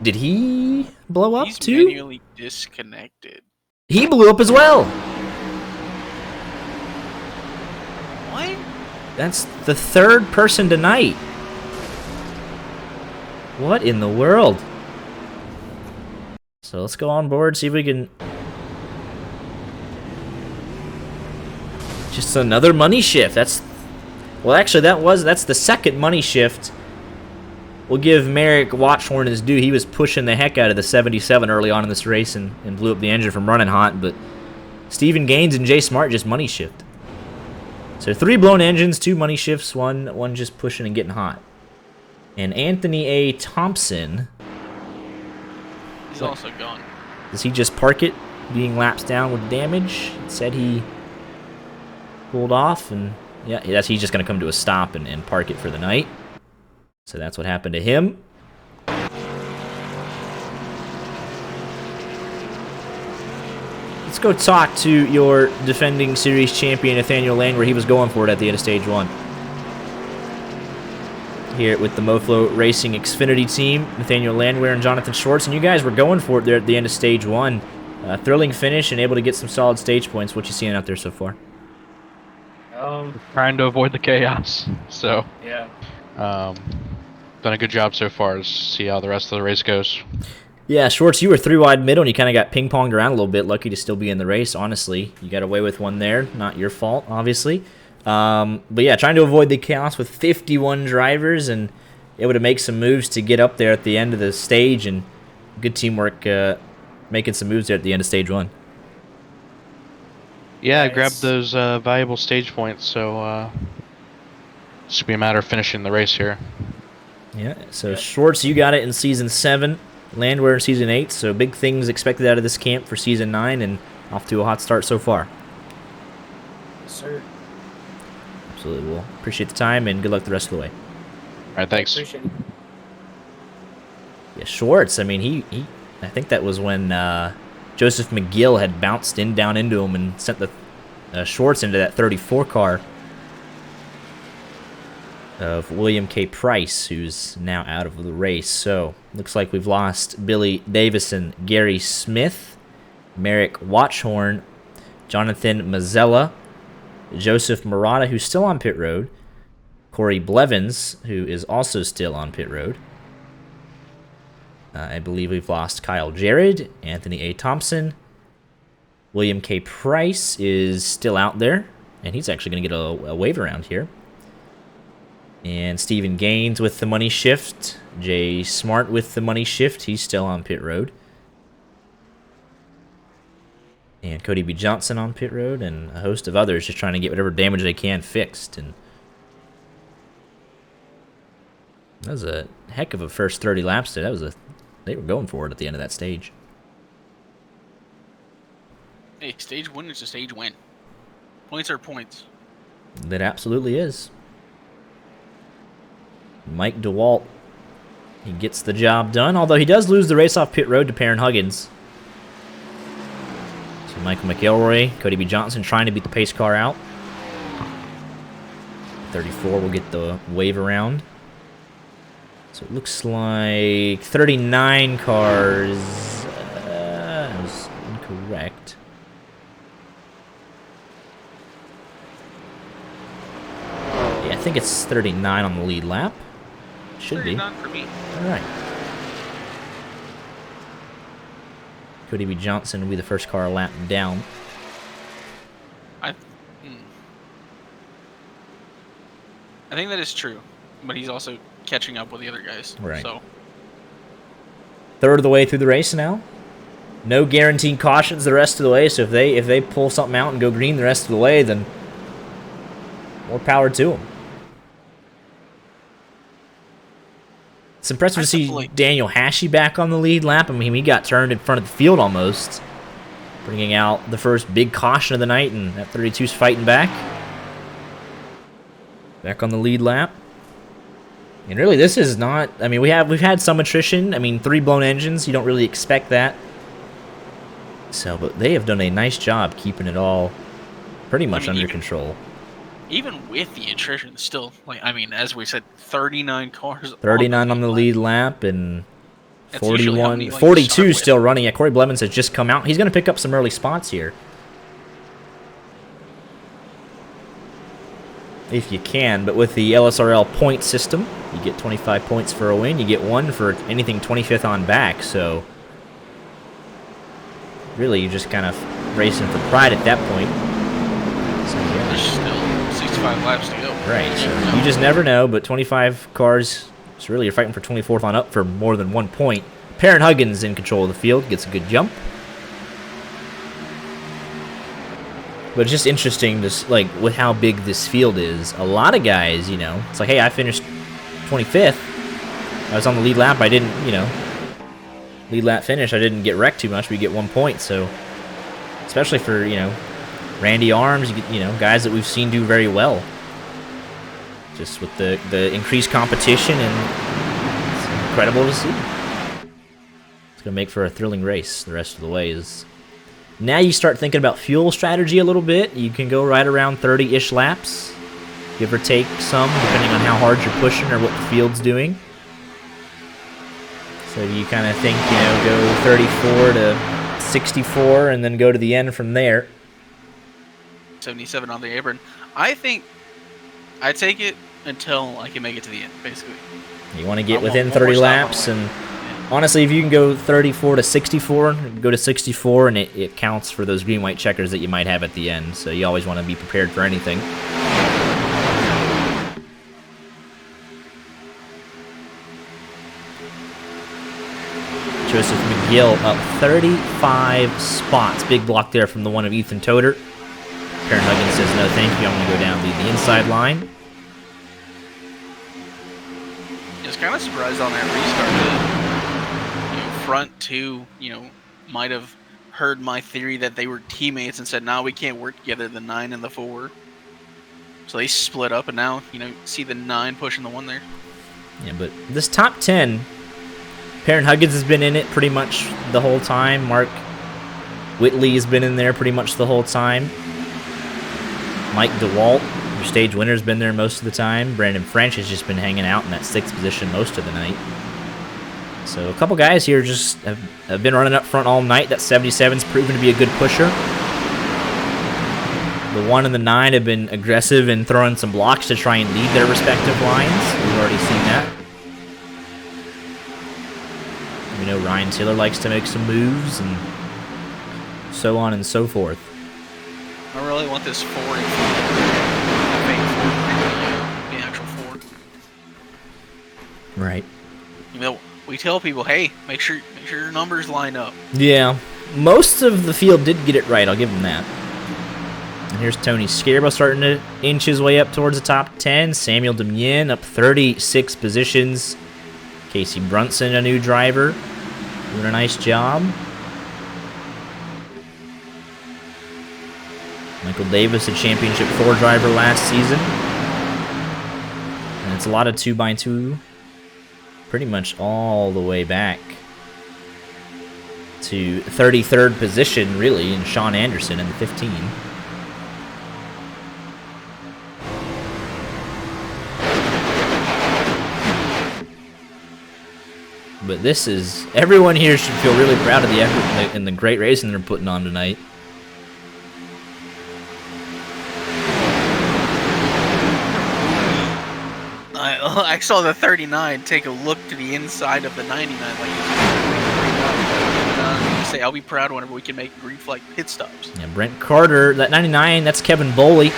Did he blow up too? He's manually disconnected. He blew up as well. What? That's the 3rd person tonight. What in the world? So let's go on board, see if we can... Just another money shift. That's the second money shift. We'll give Merrick Watchhorn his due. He was pushing the heck out of the 77 early on in this race and blew up the engine from running hot, but Stephen Gaines and Jay Smart just money shift. So 3 blown engines, 2 money shifts, one just pushing and getting hot. And Anthony A. Thompson. He's also gone. Does he just park it, being laps down with damage? It said he pulled off, and yeah, he's just going to come to a stop and park it for the night. So that's what happened to him. Let's go talk to your defending series champion, Nathaniel Landwehr. He was going for it at the end of stage 1. here with the MoFlo Racing Xfinity team, Nathaniel Landwehr and Jonathan Schwartz, and you guys were going for it there at the end of stage 1. Thrilling finish and able to get some solid stage points. What you seeing out there so far? Trying to avoid the chaos. So Yeah. done a good job so far. See how the rest of the race goes. Yeah, Schwartz, you were 3 wide middle, and you kind of got ping-ponged around a little bit. Lucky to still be in the race, honestly. You got away with one there. Not your fault, obviously. But yeah, trying to avoid the chaos with 51 drivers and able to make some moves to get up there at the end of the stage, and good teamwork making some moves there at the end of stage 1. Yeah, I Nice. grabbed those valuable stage points, so it's be a matter of finishing the race here. Yeah, so Schwartz, you got it in Season 7, Landwehr in Season 8, so big things expected out of this camp for Season 9, and off to a hot start so far. Yes, sir. Absolutely. Well, appreciate the time, and good luck the rest of the way. All right, thanks. Appreciate it. Yeah, Schwartz, I mean, he I think that was when Joseph McGill had bounced down into him and sent the Schwartz into that 34 car of William K. Price, who's now out of the race. So, looks like we've lost Billy Davison, Gary Smith, Merrick Watchhorn, Jonathan Mazzella, Joseph Murata, who's still on pit road, Corey Blevins, who is also still on pit road. I believe we've lost Kyle Jarrett, Anthony A. Thompson. William K. Price is still out there, and he's actually going to get a wave around here. And Stephen Gaines with the money shift. Jay Smart with the money shift. He's still on pit road. And Cody B. Johnson on pit road, and a host of others just trying to get whatever damage they can fixed. And that was a heck of a first 30 laps there. They were going for it at the end of that stage. Hey, stage 1 is a stage win. Points are points. That absolutely is. Mike DeWalt, he gets the job done, although he does lose the race off pit road to Perrin Huggins. So Michael McElroy, Cody B. Johnson trying to beat the pace car out. 34 will get the wave around. So it looks like 39 cars. That was incorrect. Yeah, I think it's 39 on the lead lap. Should be. 39 for me. All right. Cody B. Johnson will be the first car lap down. I think that is true, but he's also catching up with the other guys. Right. So Third of the way through the race now. No guaranteed cautions the rest of the way, so if they pull something out and go green the rest of the way, then more power to them. It's impressive to see Daniel Hashey back on the lead lap. I mean, he got turned in front of the field almost, bringing out the first big caution of the night, and that 32's fighting back. Back on the lead lap. And really, this is not... I mean, we've had some attrition. I mean, 3 blown engines. You don't really expect that. So, but they have done a nice job keeping it all pretty much under control. even with the attrition, still, like, I mean, as we said, 39 cars. 39 on the lead lap, and That's usually how 41, many, like, 42 start with. still running. Yeah, Corey Blevins has just come out. He's going to pick up some early spots here. If you can, but with the LSRL point system, you get 25 points for a win. You get 1 for anything 25th on back, so really you're just kind of racing for pride at that point. So, yeah. There's still 65 laps to go. Right, so you just never know, but 25 cars, so really you're fighting for 24th on up for more than 1 point. Perrin Huggins in control of the field, gets a good jump. But it's just interesting, just like with how big this field is. A lot of guys, you know, it's like, hey, I finished 25th. I was on the lead lap. I didn't, you know, lead lap finish. I didn't get wrecked too much. We get 1 point. So, especially for, you know, Randy Arms, you know, guys that we've seen do very well. Just with the increased competition, and it's incredible to see. It's going to make for a thrilling race the rest of the way. Now you start thinking about fuel strategy a little bit. You can go right around 30-ish laps. give or take some, depending on how hard you're pushing or what the field's doing. So you kind of think, you know, go 34 to 64 and then go to the end from there. 77 on the apron. I think I take it until I can make it to the end, basically. You want to get I want within one more 30 stop laps, on the and way. honestly, if you can go 34 to 64, go to 64, and it counts for those green-white checkers that you might have at the end. So you always want to be prepared for anything. Joseph McGill up 35 spots. Big block there from the one of Ethan Toder. Karen Huggins says, no thank you, I'm going to go down the inside line. I was kind of surprised on that restart that, you know, front two, you know, might have heard my theory that they were teammates and said, no, we can't work together, the 9 and the 4. So they split up, and now, you know, see the 9 pushing the 1 there. Yeah, but this top 10, Perrin Huggins has been in it pretty much the whole time. Mark Whitley has been in there pretty much the whole time. Mike DeWalt, your stage winner, has been there most of the time. Brandon French has just been hanging out in that 6th position most of the night. So a couple guys here just have been running up front all night. That 77's proven to be a good pusher. The 1 and the 9 have been aggressive in throwing some blocks to try and lead their respective lines. We've already seen that. We know Ryan Taylor likes to make some moves and so on and so forth. I really want this 4 in the actual 4. Right. You know, we tell people, hey, make sure your numbers line up. Yeah. Most of the field did get it right, I'll give them that. And here's Tony Scarbo starting to inch his way up towards the top 10. Samuel Demien up 36 positions. Casey Brunson, a new driver, doing a nice job. Michael Davis, a Championship 4 driver last season. And it's a lot of 2x2, pretty much all the way back to 33rd position, really, in Sean Anderson in the 15. But this is, everyone here should feel really proud of the effort and the great racing they're putting on tonight. I saw the 39 take a look to the inside of the 99. Like, say, I'll be proud whenever we can make green flag pit stops. Yeah, Brent Carter, that 99, that's Kevin Boley.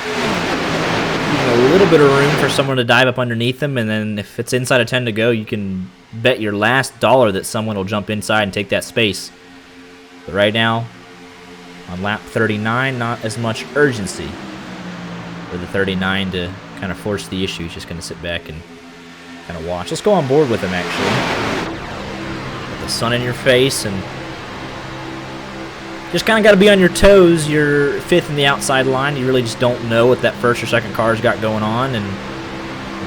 A little bit of room for someone to dive up underneath him, and then if it's inside of 10 to go, you can bet your last dollar that someone will jump inside and take that space. But right now, on lap 39, not as much urgency for the 39 to kind of force the issue. He's just going to sit back and kind of watch. Let's go on board with him, actually. With the sun in your face, and just kind of got to be on your toes. You're 5th in the outside line. You really just don't know what that first or second car's got going on. And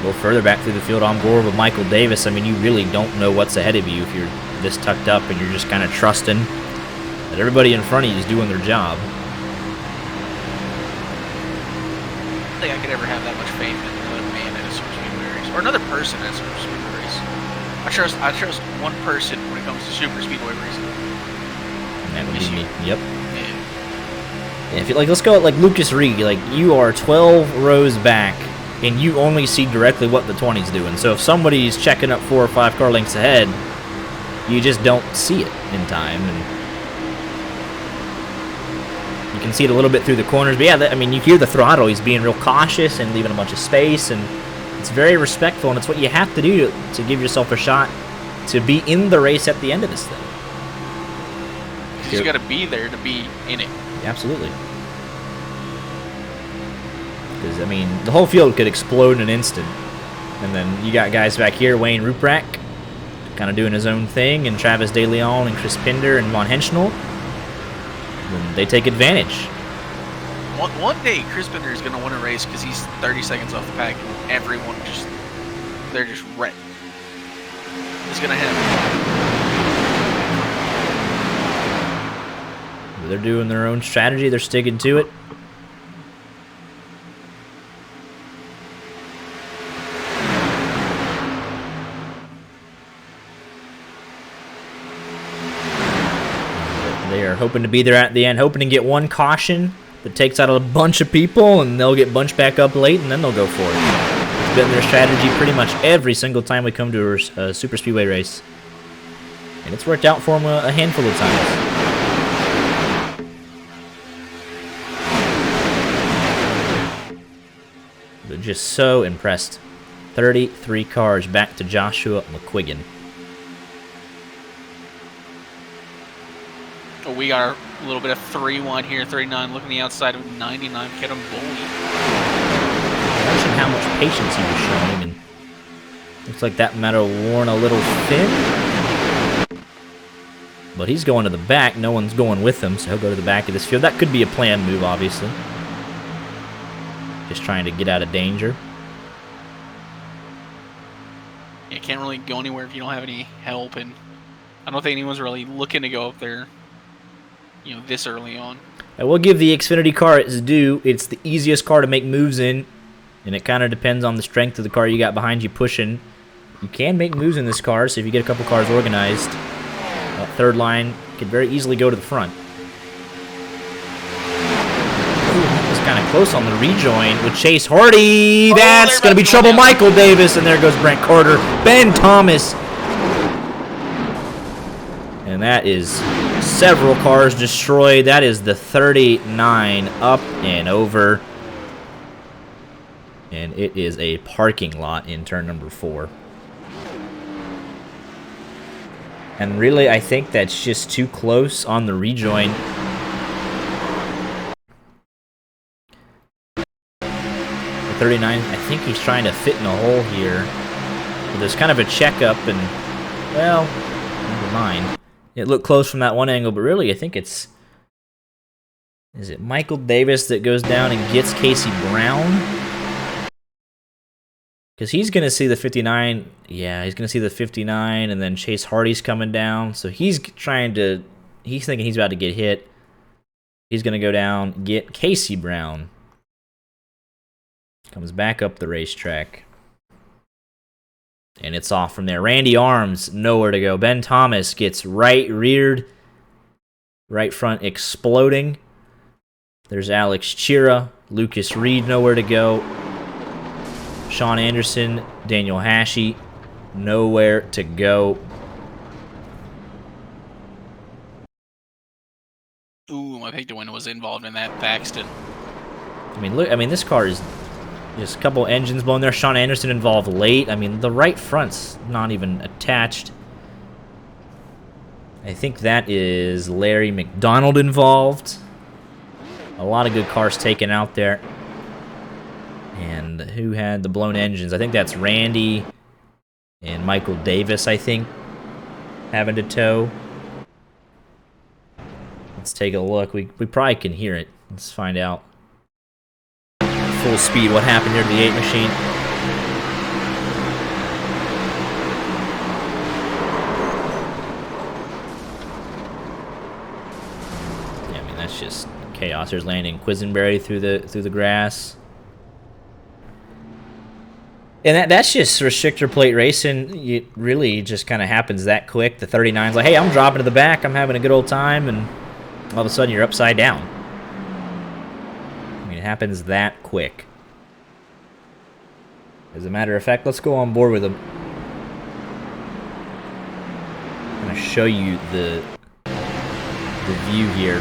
we'll go further back through the field on board with Michael Davis. I mean, you really don't know what's ahead of you if you're this tucked up and you're just kind of trusting that everybody in front of you is doing their job. I don't think I could ever have that much faith in another man at a super speedway race, or another person at a super speedway race. I trust one person when it comes to super speedway racing. That would be me. Yep. Yeah. Yeah, if you, like, let's go like Lucas Reed. Like, you are 12 rows back, and you only see directly what the 20's doing. So if somebody's checking up 4 or 5 car lengths ahead, you just don't see it in time. And you can see it a little bit through the corners. But yeah, I mean, you hear the throttle. He's being real cautious and leaving a bunch of space, and it's very respectful. And it's what you have to do to give yourself a shot to be in the race at the end of this thing. You got to be there to be in it. Absolutely. Because, I mean, the whole field could explode in an instant. And then you got guys back here, Wayne Ruprecht, kind of doing his own thing, and Travis De Leon and Chris Pinder and Von Henschel. And they take advantage. One day, Chris Pinder is going to win a race because he's 30 seconds off the pack, and everyone they're just wrecked. It's going to happen. They're doing their own strategy. They're sticking to it. They're hoping to be there at the end, hoping to get one caution that takes out a bunch of people, and they'll get bunched back up late, and then they'll go for it. It's been their strategy pretty much every single time we come to a super speedway race. And it's worked out for them a handful of times. They're just so impressed. 33 cars back to Joshua McQuiggan. Oh, we got a little bit of 3-1 here, 39 looking the outside of 99. Kedem Boley. Imagine how much patience he was showing, and looks like that might have worn a little thin. But he's going to the back. No one's going with him, so he'll go to the back of this field. That could be a planned move, obviously. Just trying to get out of danger. You can't really go anywhere if you don't have any help, and I don't think anyone's really looking to go up there, you know, this early on. I will give the Xfinity car its due. It's the easiest car to make moves in, and it kind of depends on the strength of the car you got behind you pushing. You can make moves in this car, so if you get a couple cars organized, that third line could very easily go to the front. Kind of close on the rejoin with Chase Hardy. That's going to be trouble. Michael Davis, and there goes Brent Carter. Ben Thomas. And that is several cars destroyed. That is the 39 up and over. And it is a parking lot in turn number 4. And really, I think that's just too close on the rejoin. 39, I think he's trying to fit in a hole here. But there's kind of a checkup, and, well, never mind. It looked close from that one angle, but really I think it's... Is it Michael Davis that goes down and gets Casey Brown? Because he's going to see the 59. Yeah, he's going to see the 59, and then Chase Hardy's coming down. So he's trying to... He's thinking he's about to get hit. He's going to go down, get Casey Brown. Comes back up the racetrack. And it's off from there. Randy Arms, nowhere to go. Ben Thomas gets right reared. Right front exploding. There's Alex Chira. Lucas Reed, nowhere to go. Sean Anderson. Daniel Hashey, nowhere to go. Ooh, I think the winner was involved in that, Paxton. I mean, look. I mean, this car is... Just a couple engines blown there. Sean Anderson involved late. I mean, the right front's not even attached. I think that is Larry McDonald involved. A lot of good cars taken out there. And who had the blown engines? I think that's Randy and Michael Davis, I think, having to tow. Let's take a look. We probably can hear it. Let's find out. Full speed, what happened here to the 8 machine? Yeah, I mean that's just chaos. There's Landon Quisenberry through the grass. And that's just restrictor plate racing. It really just kind of happens that quick. The 39's like, hey, I'm dropping to the back. I'm having a good old time, and all of a sudden you're upside down. It happens that quick. As a matter of fact, let's go on board with him. I'm going to show you the view here.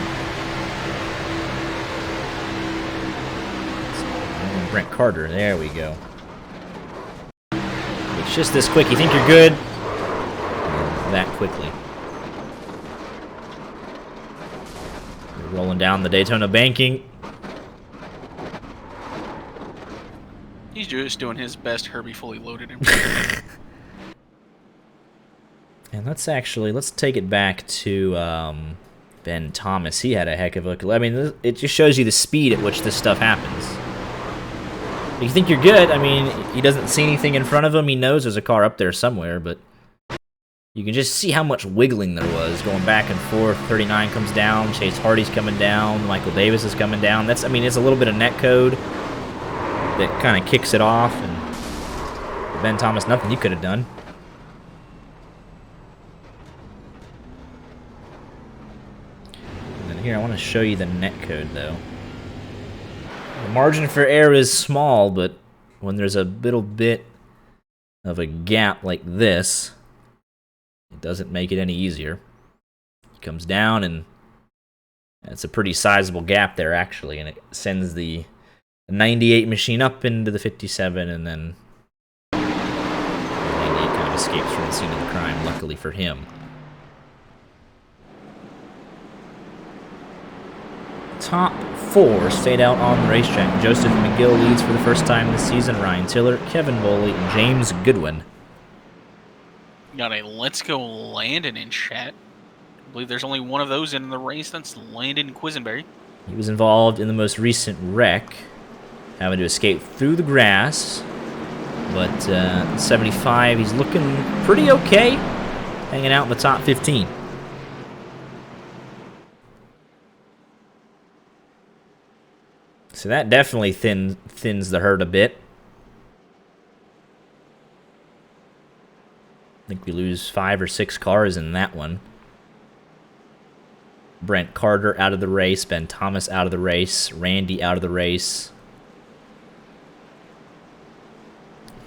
Brent Carter, there we go. It's just this quick. You think you're good? That quickly. We're rolling down the Daytona banking. He's just doing his best Herbie Fully Loaded And let's take it back to Ben Thomas. He had a heck of a... I mean, it just shows you the speed at which this stuff happens. You think you're good. I mean, he doesn't see anything in front of him. He knows there's a car up there somewhere, but you can just see how much wiggling there was going back and forth. 39 comes down. Chase Hardy's coming down. Michael Davis is coming down. I mean, it's a little bit of net code that kind of kicks it off, and Ben Thomas, nothing you could have done. Here, I want to show you the net code, though. The margin for error is small, but when there's a little bit of a gap like this, it doesn't make it any easier. It comes down, and it's a pretty sizable gap there, actually, and it sends the 98 machine up into the 57, and then the 98 kind of escapes from the scene of the crime, luckily for him. Top 4 stayed out on the racetrack. Joseph McGill leads for the first time this season. Ryan Tiller, Kevin Boley, and James Goodwin. Got a Let's Go Landon in chat. I believe there's only one of those in the race. That's Landon Quisenberry. He was involved in the most recent wreck, having to escape through the grass. But 75, he's looking pretty okay, hanging out in the top 15. So that definitely thins the herd a bit. I think we lose 5 or 6 cars in that one. Brent Carter out of the race, Ben Thomas out of the race, Randy out of the race.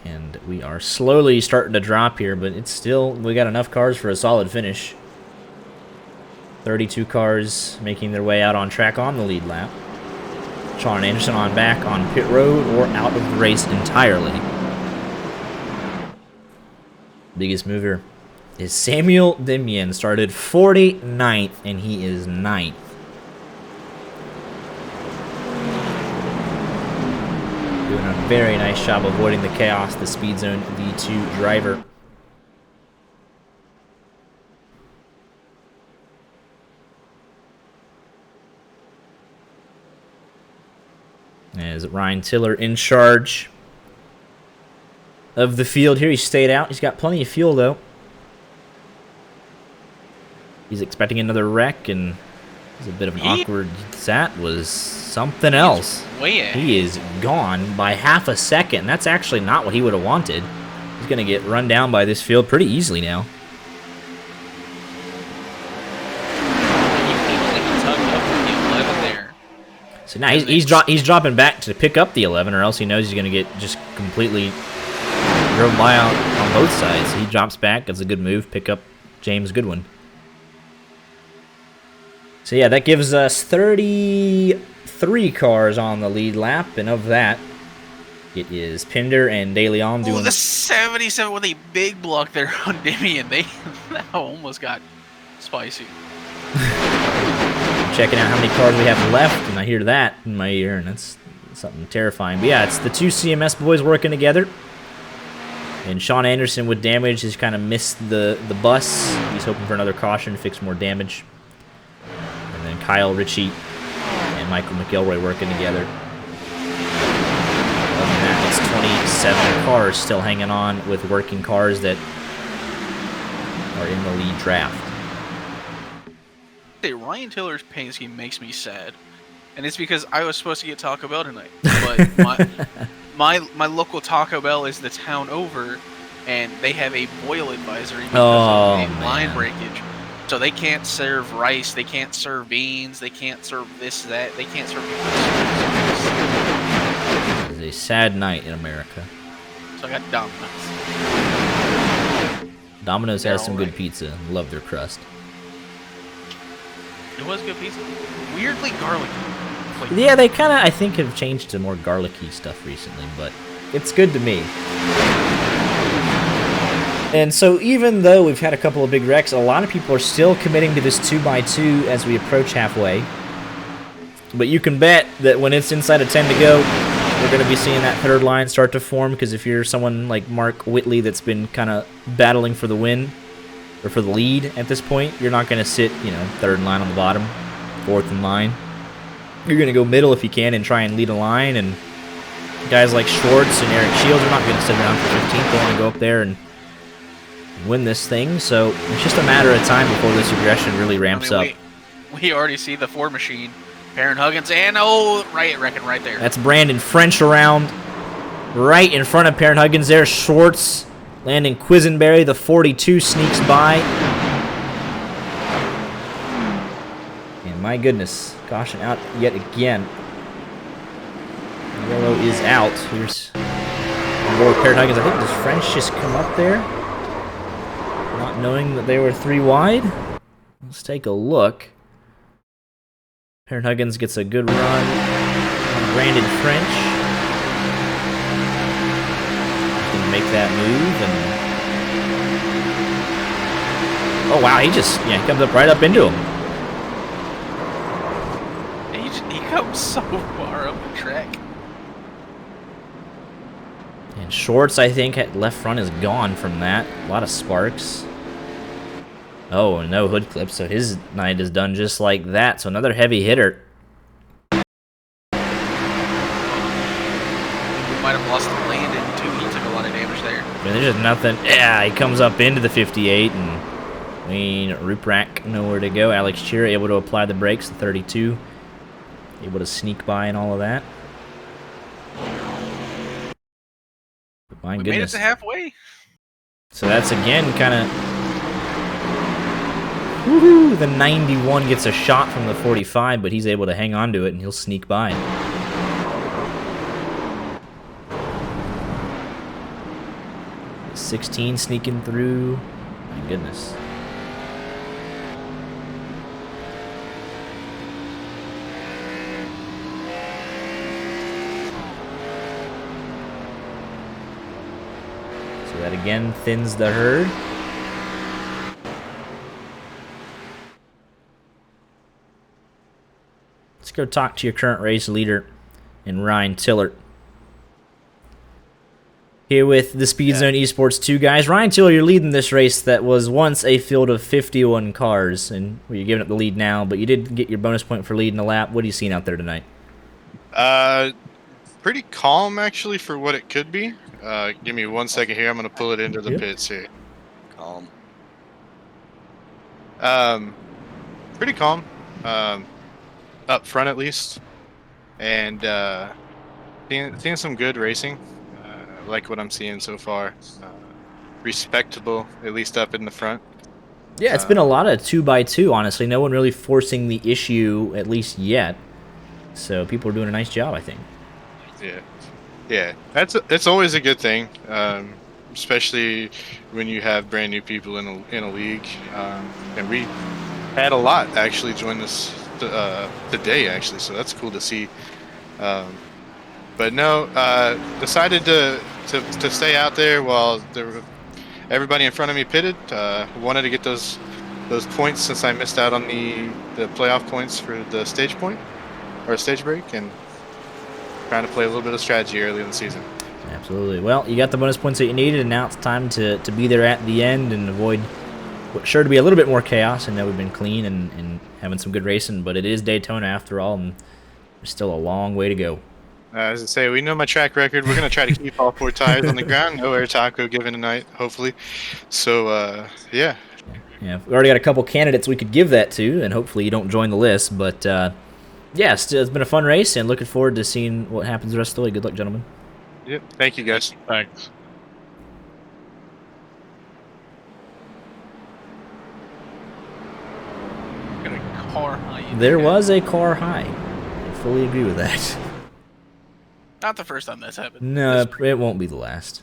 And we are slowly starting to drop here, but it's still, we got enough cars for a solid finish. 32 cars making their way out on track on the lead lap. Sean Anderson on back on pit road or out of the race entirely. Biggest mover is Samuel Dimian. Started 49th, and he is 9th. Doing a very nice job avoiding the chaos, the Speed Zone V2 driver. As Ryan Tiller in charge of the field here. He stayed out. He's got plenty of fuel, though. He's expecting another wreck, and it was a bit of an awkward... That was something else. Way ahead. He is gone by half a second. That's actually not what he would have wanted. He's going to get run down by this field pretty easily now. So now he's dropping back to pick up the 11, or else he knows he's going to get just completely drove by on both sides. He drops back. That's a good move. Pick up James Goodwin. So yeah, that gives us 33 cars on the lead lap, and of that, it is Pinder and De Leon doing... Oh, the 77 with a big block there on Dimian. That almost got spicy. Checking out how many cars we have left, and I hear that in my ear, and that's something terrifying. But yeah, it's the two CMS boys working together. And Sean Anderson with damage has kind of missed the bus. He's hoping for another caution to fix more damage. And then Kyle Ritchie and Michael McElroy working together. Other than that, it's 27 cars still hanging on with working cars that are in the lead draft. Ryan Tiller's paint scheme makes me sad, and it's because I was supposed to get Taco Bell tonight, but my local Taco Bell is the town over, and they have a boil advisory because of a line breakage, so they can't serve rice, they can't serve beans, they can't serve this, that, they can't serve. It is a sad night in America. So I got Domino's. Domino's has some good pizza. Love their crust. It was good pizza. Weirdly garlicky. Yeah, they kind of, I think, have changed to more garlicky stuff recently, but it's good to me. And so even though we've had a couple of big wrecks, a lot of people are still committing to this 2x2 as we approach halfway. But you can bet that when it's inside of 10 to go, we're going to be seeing that third line start to form, because if you're someone like Mark Whitley that's been kind of battling for the win, or for the lead at this point, you're not going to sit, third in line on the bottom, fourth in line. You're going to go middle if you can and try and lead a line, and guys like Schwartz and Eric Shields are not going to sit around for 15th. They want to go up there and win this thing, so it's just a matter of time before this aggression really ramps up. We already see the Ford machine. Perrin Huggins, and reckon right there. That's Brandon French around right in front of Perrin Huggins there. Schwartz, Landon Quisenberry, the 42 sneaks by. And My goodness. Caution out yet again. Yellow is out. Here's more Parrot Huggins. I think does French just come up there? Not knowing that they were 3 wide. Let's take a look. Parrot Huggins gets a good run on Brandon French. He's gonna make that move and oh wow, he comes up right up into him. He comes so far up the track. And Shorts, I think, left front is gone from that. A lot of sparks. Oh, no hood clip, so his night is done just like that. So another heavy hitter. We might have lost Landon, too. He took a lot of damage there. I mean, there's just nothing. Yeah, he comes up into the 58, and Wayne Ruprack nowhere to go. Alex Shearer able to apply the brakes, the 32. Able to sneak by and all of that. But my We goodness. made it to halfway. So that's again kind of... Woohoo! The 91 gets a shot from the 45, but he's able to hang on to it, and he'll sneak by. 16 sneaking through. My goodness. So that again thins the herd. Let's go talk to your current race leader and Ryan Tillert. Here with the Speed Zone Esports 2 guys. Ryan Tillert, you're leading this race that was once a field of 51 cars, and well, you're giving up the lead now, but you did get your bonus point for leading the lap. What are you seeing out there tonight? Pretty calm actually for what it could be. Give me 1 second here. I'm gonna pull it into the pits here. Calm. Pretty calm. Up front at least, and seeing some good racing. Like what I'm seeing so far. Respectable, at least up in the front. Yeah, it's been a lot of 2x2, honestly. No one really forcing the issue, at least yet. So people are doing a nice job, I think. Yeah. It's always a good thing, especially when you have brand new people in a league. And we had a lot actually join us today, actually. So that's cool to see. But no, decided to stay out there while everybody in front of me pitted. Wanted to get those points since I missed out on the playoff points for the stage point or stage break, and trying to play a little bit of strategy early in the season. Absolutely. Well, you got the bonus points that you needed, and now it's time to be there at the end and avoid what's sure to be a little bit more chaos. I know we've been clean and having some good racing, but it is Daytona after all, and there's still a long way to go. As I say, we know my track record. We're going to try to keep all 4 tires on the ground. No air taco given tonight, hopefully. So, yeah. Yeah, we already got a couple candidates we could give that to, and hopefully you don't join the list. But, yeah, it's been a fun race, and looking forward to seeing what happens the rest of the way. Good luck, gentlemen. Yep. Thank you, guys. Thanks. Got a car high. There was a car high. I fully agree with that. Not the first time that's happened. No, it won't be the last.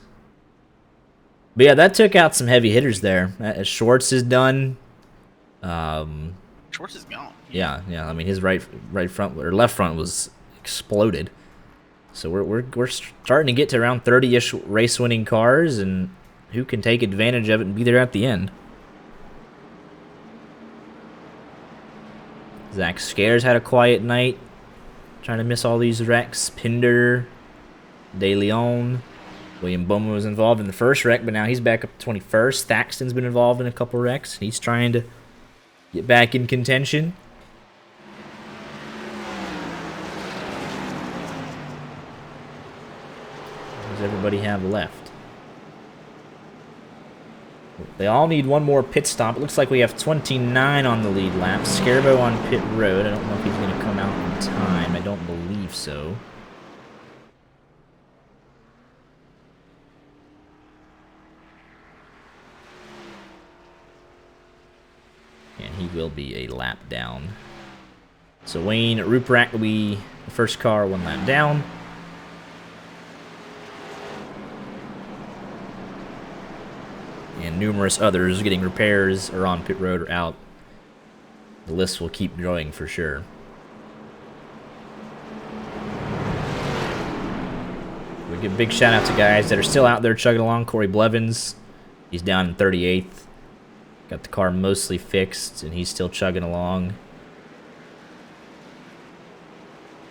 But yeah, that took out some heavy hitters there. Schwartz is done. Schwartz is gone. Yeah. I mean, his right front or left front was exploded. So we're starting to get to around 30-ish race-winning cars, and who can take advantage of it and be there at the end? Zach Scares had a quiet night, trying to miss all these wrecks. Pinder, De Leon, William Bowman was involved in the first wreck, but now he's back up to 21st. Thaxton's been involved in a couple wrecks. He's trying to get back in contention. What does everybody have left? They all need one more pit stop. It looks like we have 29 on the lead lap. Scarabo on pit road. I don't know if he's going to come out in time. I don't believe so. And he will be a lap down. So Wayne Ruprecht will be the first car 1 lap down. And numerous others getting repairs or on pit road or out. The list will keep growing for sure. We give a big shout out to guys that are still out there chugging along. Corey Blevins, he's down in 38th. Got the car mostly fixed, and he's still chugging along.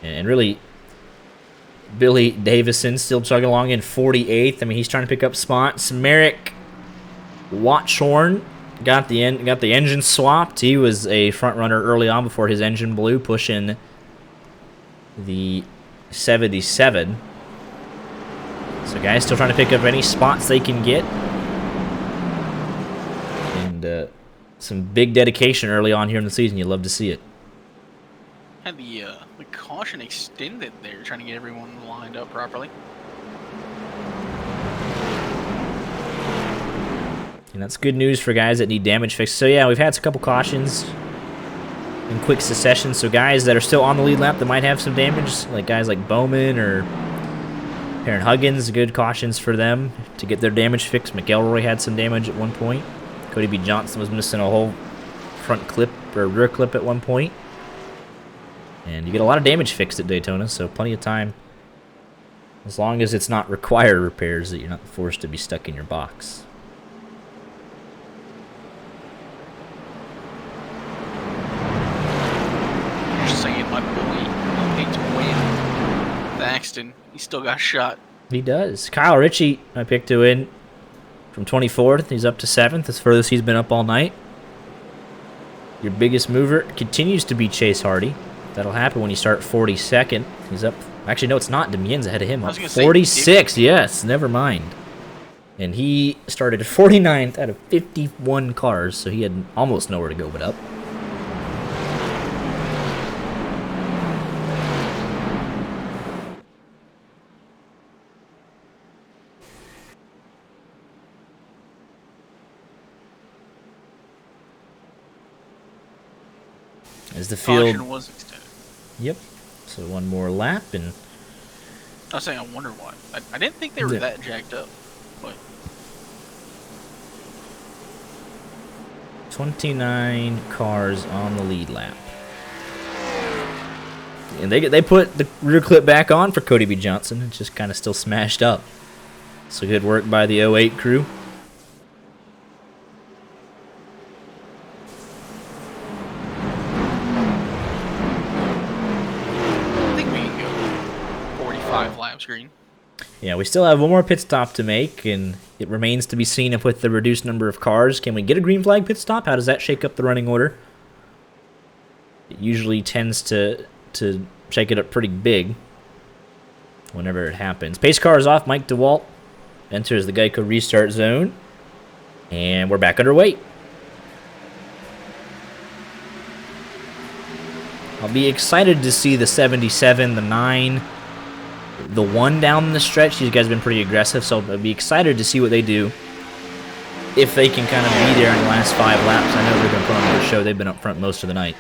And really, Billy Davison still chugging along in 48th. I mean, he's trying to pick up spots. Merrick Watchhorn got the engine swapped. He was a front runner early on before his engine blew, pushing the 77. So guys still trying to pick up any spots they can get. And some big dedication early on here in the season. You love to see it. Had the caution extended there, trying to get everyone lined up properly. And that's good news for guys that need damage fixed. So yeah, we've had a couple cautions in quick succession. So guys that are still on the lead lap that might have some damage, like guys like Bowman or Aaron Huggins, good cautions for them to get their damage fixed. McElroy had some damage at one point. Cody B. Johnson was missing a whole front clip or rear clip at one point. And you get a lot of damage fixed at Daytona, so plenty of time. As long as it's not required repairs that you're not forced to be stuck in your box. Just saying, my boy, I hate to win. Thaxton, he still got shot. He does. Kyle Ritchie, I picked to win from 24th. He's up to 7th. As furthest he's been up all night. Your biggest mover continues to be Chase Hardy. That'll happen when you start 42nd. He's up. Actually, no, it's not. Demien's ahead of him. Up 46. Yes, never mind. And he started 49th out of 51 cars, so he had almost nowhere to go but up. As the field Caution was extended. Yep. So one more lap and I was saying, I wonder why. I didn't think they were that jacked up, but 29 cars on the lead lap. And they put the rear clip back on for Cody B. Johnson. It's just kind of still smashed up. So good work by the 08 crew. I think we can go 45 laps green. Yeah, we still have one more pit stop to make, and it remains to be seen if with the reduced number of cars, can we get a green flag pit stop? How does that shake up the running order? It usually tends to shake it up pretty big whenever it happens. Pace car is off. Mike DeWalt enters the Geico restart zone, and we're back underway. I'll be excited to see the 77, the 9, the 1 down the stretch. These guys have been pretty aggressive, so I'll be excited to see what they do. If they can kind of be there in the last 5 laps. I know they're going to put on their show. They've been up front most of the night.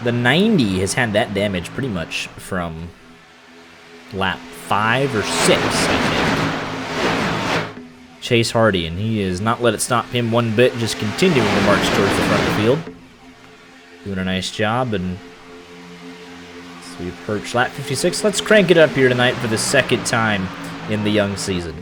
The 90 has had that damage pretty much from lap 5 or 6, I think. Chase Hardy, and he has not let it stop him one bit, just continuing to march towards the front of the field. Doing a nice job, and so we approach lap 56. Let's crank it up here tonight for the second time in the young season.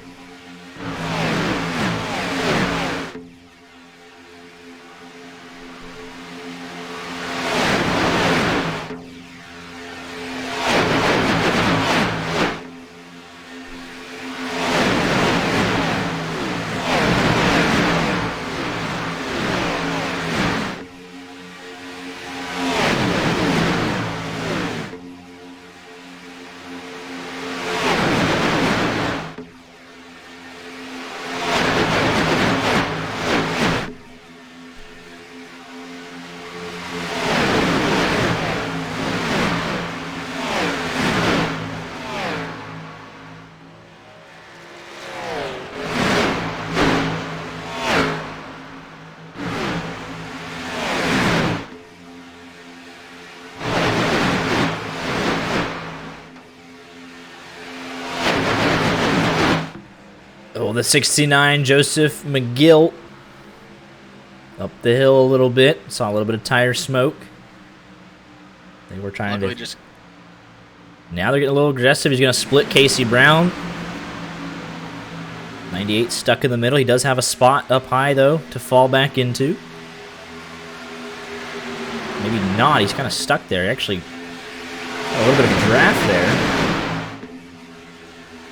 Oh, the 69, Joseph McGill. Up the hill a little bit. Saw a little bit of tire smoke. They were trying Luckily to... just Now they're getting a little aggressive. He's going to split Casey Brown. 98 stuck in the middle. He does have a spot up high, though, to fall back into. Maybe not. He's kind of stuck there. Actually, a little bit of a draft there.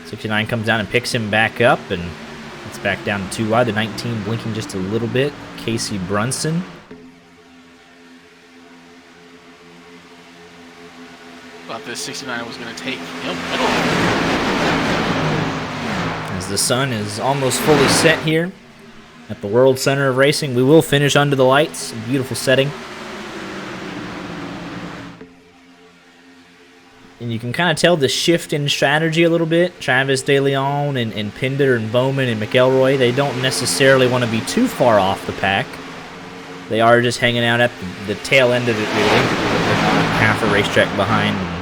69 comes down and picks him back up, and it's back down to 2 wide. The 19 blinking just a little bit. Casey Brunson. thought this 69 was going to take him. As the sun is almost fully set here at the World Center of Racing, we will finish under the lights. A beautiful setting. And you can kind of tell the shift in strategy a little bit. Travis De Leon and Pinder and Bowman and McElroy, they don't necessarily want to be too far off the pack. They are just hanging out at the tail end of it, really. They're not half a racetrack behind and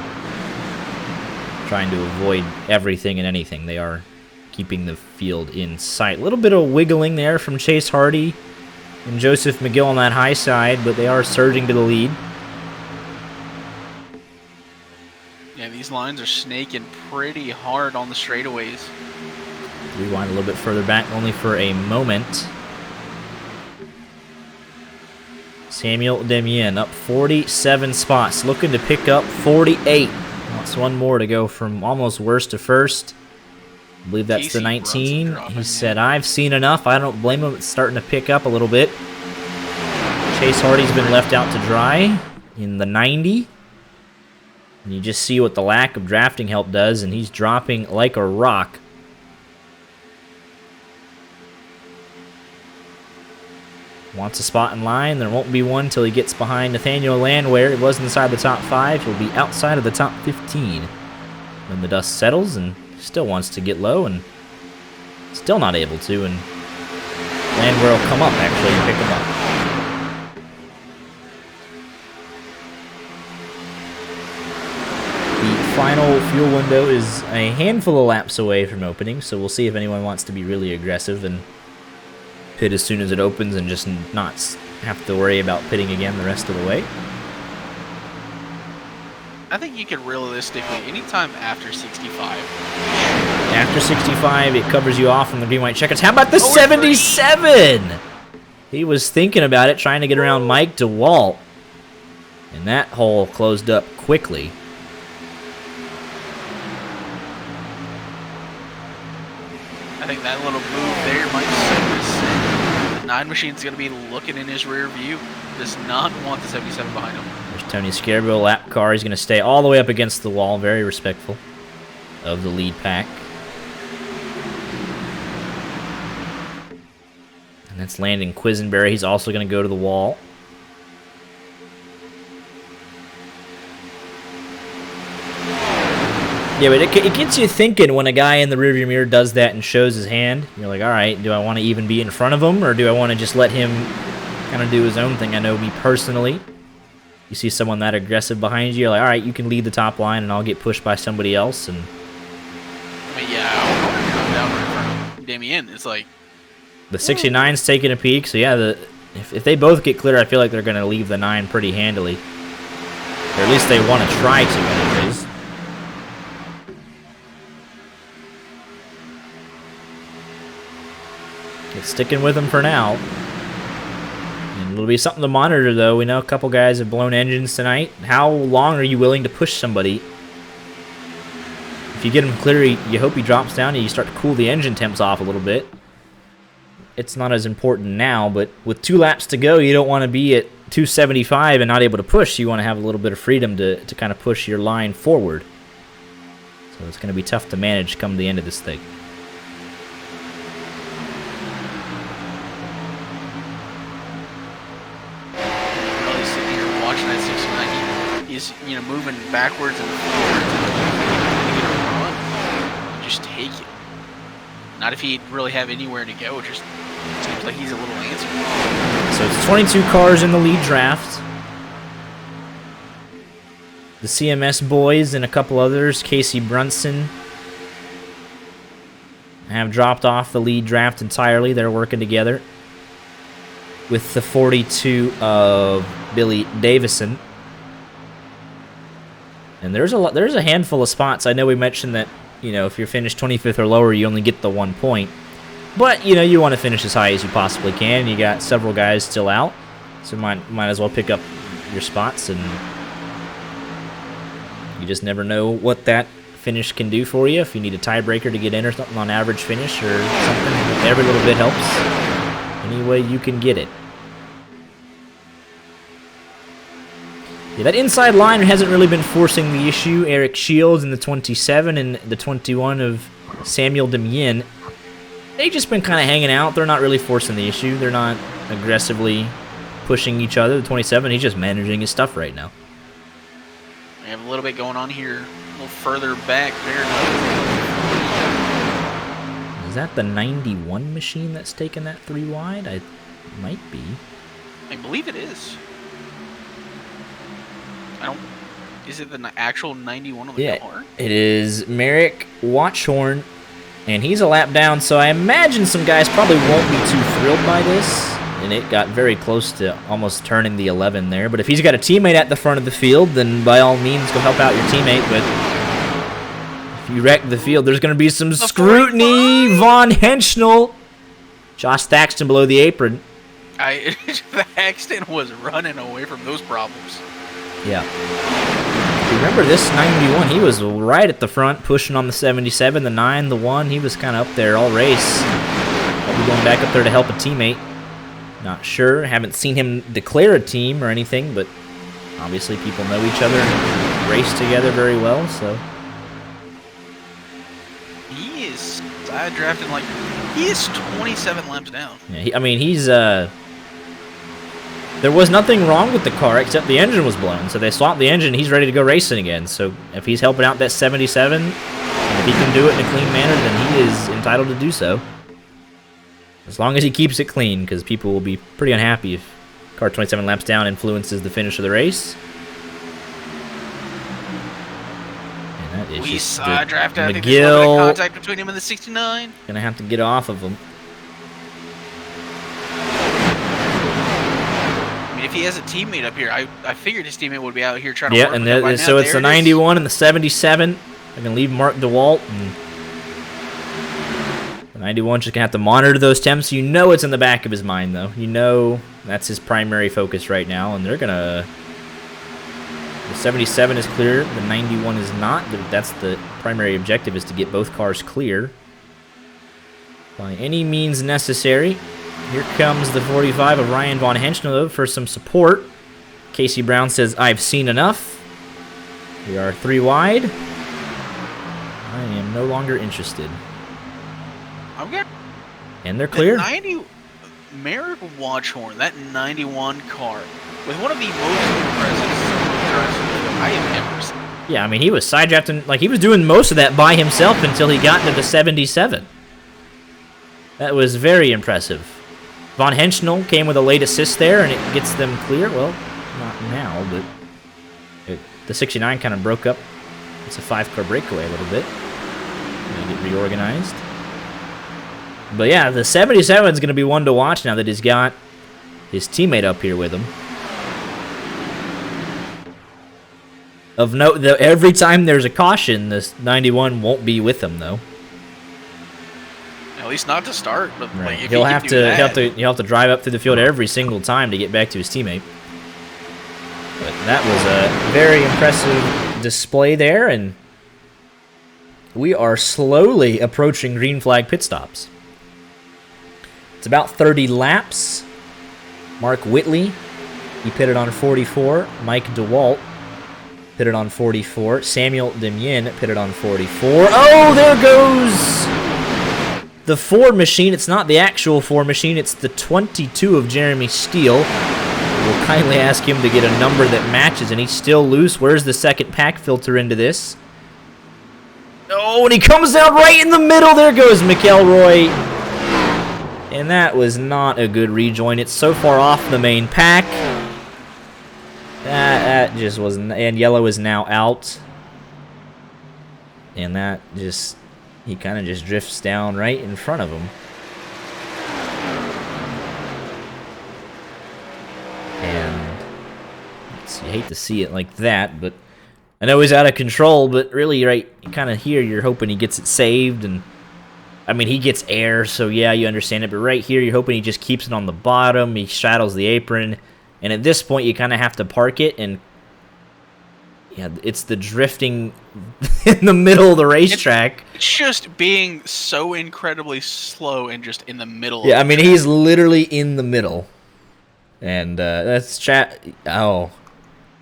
trying to avoid everything and anything. They are keeping the field in sight. A little bit of wiggling there from Chase Hardy and Joseph McGill on that high side, but they are surging to the lead. Yeah, these lines are snaking pretty hard on the straightaways. Rewind a little bit further back, only for a moment. Samuel Demien up 47 spots, looking to pick up 48. Wants one more to go from almost worst to first. I believe that's the 19. He said, I've seen enough. I don't blame him. It's starting to pick up a little bit. Chase Hardy's been left out to dry in the 90. And you just see what the lack of drafting help does, and he's dropping like a rock. Wants a spot in line. There won't be one until he gets behind Nathaniel Landwehr. He was inside the top 5. He'll be outside of the top 15 when the dust settles, and still wants to get low, and still not able to. And Landwehr will come up, actually, and pick him up. The final fuel window is a handful of laps away from opening, so we'll see if anyone wants to be really aggressive and pit as soon as it opens and just not have to worry about pitting again the rest of the way. I think you could realistically, anytime after 65. After 65, it covers you off from the green white checkers. How about the 77? He was thinking about it, trying to get around Mike DeWalt. And that hole closed up quickly. I think that little move there might set this. The 9 machine's going to be looking in his rear view. Does not want the 77 behind him. There's Tony Scarbo, lap car. He's going to stay all the way up against the wall. Very respectful of the lead pack. And that's Landon Quisenberry. He's also going to go to the wall. Yeah, but it gets you thinking when a guy in the rearview mirror does that and shows his hand. You're like, all right, do I want to even be in front of him, or do I want to just let him kind of do his own thing? I know me personally, you see someone that aggressive behind you, you're like, all right, you can lead the top line, and I'll get pushed by somebody else. And I mean, yeah, I want to come down in front of Damien. It's like the 69's taking a peek, so yeah, if they both get clear, I feel like they're going to leave the 9 pretty handily. Or at least they want to try to, anyways. It's sticking with him for now. And it'll be something to monitor, though. We know a couple guys have blown engines tonight. How long are you willing to push somebody? If you get him clear, you hope he drops down and you start to cool the engine temps off a little bit. It's not as important now, but with 2 laps to go, you don't want to be at 275 and not able to push. You want to have a little bit of freedom to kind of push your line forward. So it's going to be tough to manage come the end of this thing. He's, moving backwards and forwards and just take it. Not if he'd really have anywhere to go. It just seems like he's a little answer. So it's 22 cars in the lead draft. The CMS boys and a couple others. Casey Brunson have dropped off the lead draft entirely. They're working together with the 42 of Billy Davison. And there's a handful of spots. I know we mentioned that, you know, if you're finished 25th or lower, you only get the 1 point. But, you know, you want to finish as high as you possibly can. You got several guys still out, so might as well pick up your spots, and you just never know what that finish can do for you. If you need a tiebreaker to get in or something on average finish or something, every little bit helps. Any way you can get it. Yeah, that inside line hasn't really been forcing the issue. Eric Shields in the 27 and the 21 of Samuel Demien. They've just been kind of hanging out. They're not really forcing the issue. They're not aggressively pushing each other. The 27, he's just managing his stuff right now. We have a little bit going on here. A little further back there. Is that the 91 machine that's taking that 3 wide? It might be. I believe it is. Is it the actual 91 on the car? It is Merrick Watchhorn, and he's a lap down, so I imagine some guys probably won't be too thrilled by this, and it got very close to almost turning the 11 there. But if he's got a teammate at the front of the field, then by all means go help out your teammate. But if you wreck the field, there's going to be some scrutiny. Von Henschel. Josh Thaxton below the apron. Thaxton was running away from those problems. Yeah. Remember this 91, he was right at the front, pushing on the 77, the 9, the 1. He was kind of up there all race. Probably going back up there to help a teammate. Not sure. Haven't seen him declare a team or anything, but obviously people know each other and race together very well, so. He is drafting like, he is 27 laps down. Yeah, I mean, he's, there was nothing wrong with the car except the engine was blown, so they swapped the engine. He's ready to go racing again. So if he's helping out that 77, and if he can do it in a clean manner, then he is entitled to do so. As long as he keeps it clean, because people will be pretty unhappy if car 27 laps down influences the finish of the race. And that is We just saw a draft. I think there's a little bit of contact between him and the 69. Gonna have to get off of him. If he has a teammate up here, I figured his teammate would be out here trying to work. Yeah, and right so it's the 91 and the 77. I can leave Mark DeWalt. And the 91 just going to have to monitor those temps. You know it's in the back of his mind, though. You know that's his primary focus right now. And they're going to... The 77 is clear. The 91 is not. That's the primary objective, is to get both cars clear by any means necessary. Here comes the 45 of Ryan Von Henschel for some support. Casey Brown says, I've seen enough. We are 3 wide. I am no longer interested. And they're clear. 90 Merrick Watchhorn, that 91 car, with one of the most impressive I have ever seen. Yeah, I mean, he was side drafting, like he was doing most of that by himself until he got into the 77. That was very impressive. Von Henschel came with a late assist there, and it gets them clear. Well, not now, but the 69 kind of broke up. It's a 5-car breakaway a little bit. Gonna get reorganized. But yeah, the 77 is going to be one to watch now that he's got his teammate up here with him. Of note, though, every time there's a caution, this 91 won't be with him, though. At least not to start, but right. like, if he'll he have can to do that, he'll have to drive up through the field every single time to get back to his teammate. But that was a very impressive display there, and we are slowly approaching green flag pit stops. It's about 30 laps. Mark Whitley, he pitted on 44. Mike DeWalt pitted on 44. Samuel Demien pitted on 44. Oh, there goes the 4 machine. It's not the actual 4 machine. It's the 22 of Jeremy Steele. We'll kindly ask him to get a number that matches, and he's still loose. Where's the second pack filter into this? Oh, and he comes out right in the middle. There goes McElroy. And that was not a good rejoin. It's so far off the main pack. That just wasn't... And yellow is now out. And that just... he kind of just drifts down right in front of him. And you hate to see it like that, but I know he's out of control, but really, right, kind of here, you're hoping he gets it saved, and I mean, he gets air, so yeah, you understand it, but right here, you're hoping he just keeps it on the bottom, he straddles the apron, and at this point, you kind of have to park it, and yeah, it's the drifting in the middle of the racetrack. It's just being so incredibly slow and just in the middle. Yeah, I mean, he's literally in the middle. And that's chat. Oh.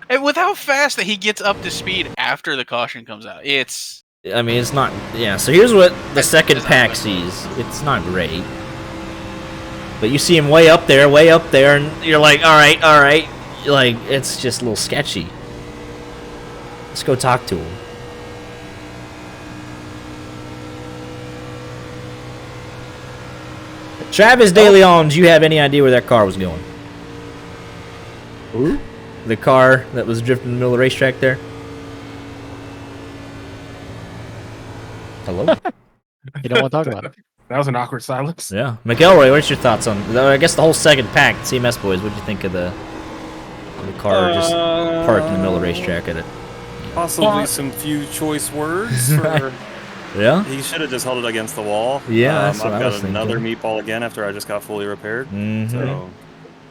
And with how fast that he gets up to speed after the caution comes out, it's... I mean, it's not... Yeah, so here's what the second pack sees. It's not great. But you see him way up there, and you're like, alright. Like, it's just a little sketchy. Let's go talk to him. Travis De Leon, do you have any idea where that car was going? Who? The car that was drifting in the middle of the racetrack there? Hello? You don't want to talk about it. That was an awkward silence. Yeah. McElroy, what's your thoughts on... I guess the whole second pack, CMS boys, what'd you think of the car just parked in the middle of the racetrack at it? Possibly some few choice words for... Yeah? He should have just held it against the wall. Yeah, that's I've what I got was another thinking. meatball again after I just got fully repaired. Mm-hmm. So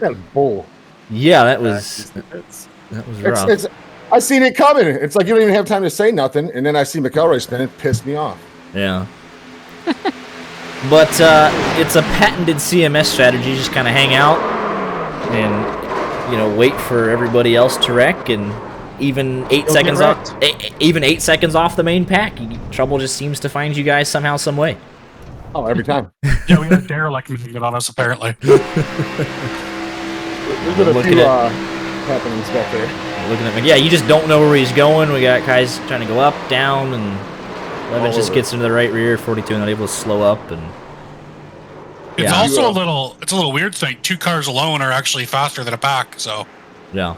That was bull. Yeah, that was rough. I seen it coming. It's like you don't even have time to say nothing, and then I see McElroy spinning, pissed me off. Yeah. But it's a patented CMS strategy. Just kind of hang out and, you know, wait for everybody else to wreck, and even 8 seconds off, even 8 seconds off the main pack, trouble just seems to find you guys somehow, some way. Oh, every time. Yeah, we had a derelict moving on us, apparently. There's been a few happenings back there. Looking at me, yeah, you just don't know where he's going. We got guys trying to go up, down, and Levin just gets into the right rear. 42 not able to slow up, and It's also a little weird thing. 2 cars alone are actually faster than a pack, so yeah.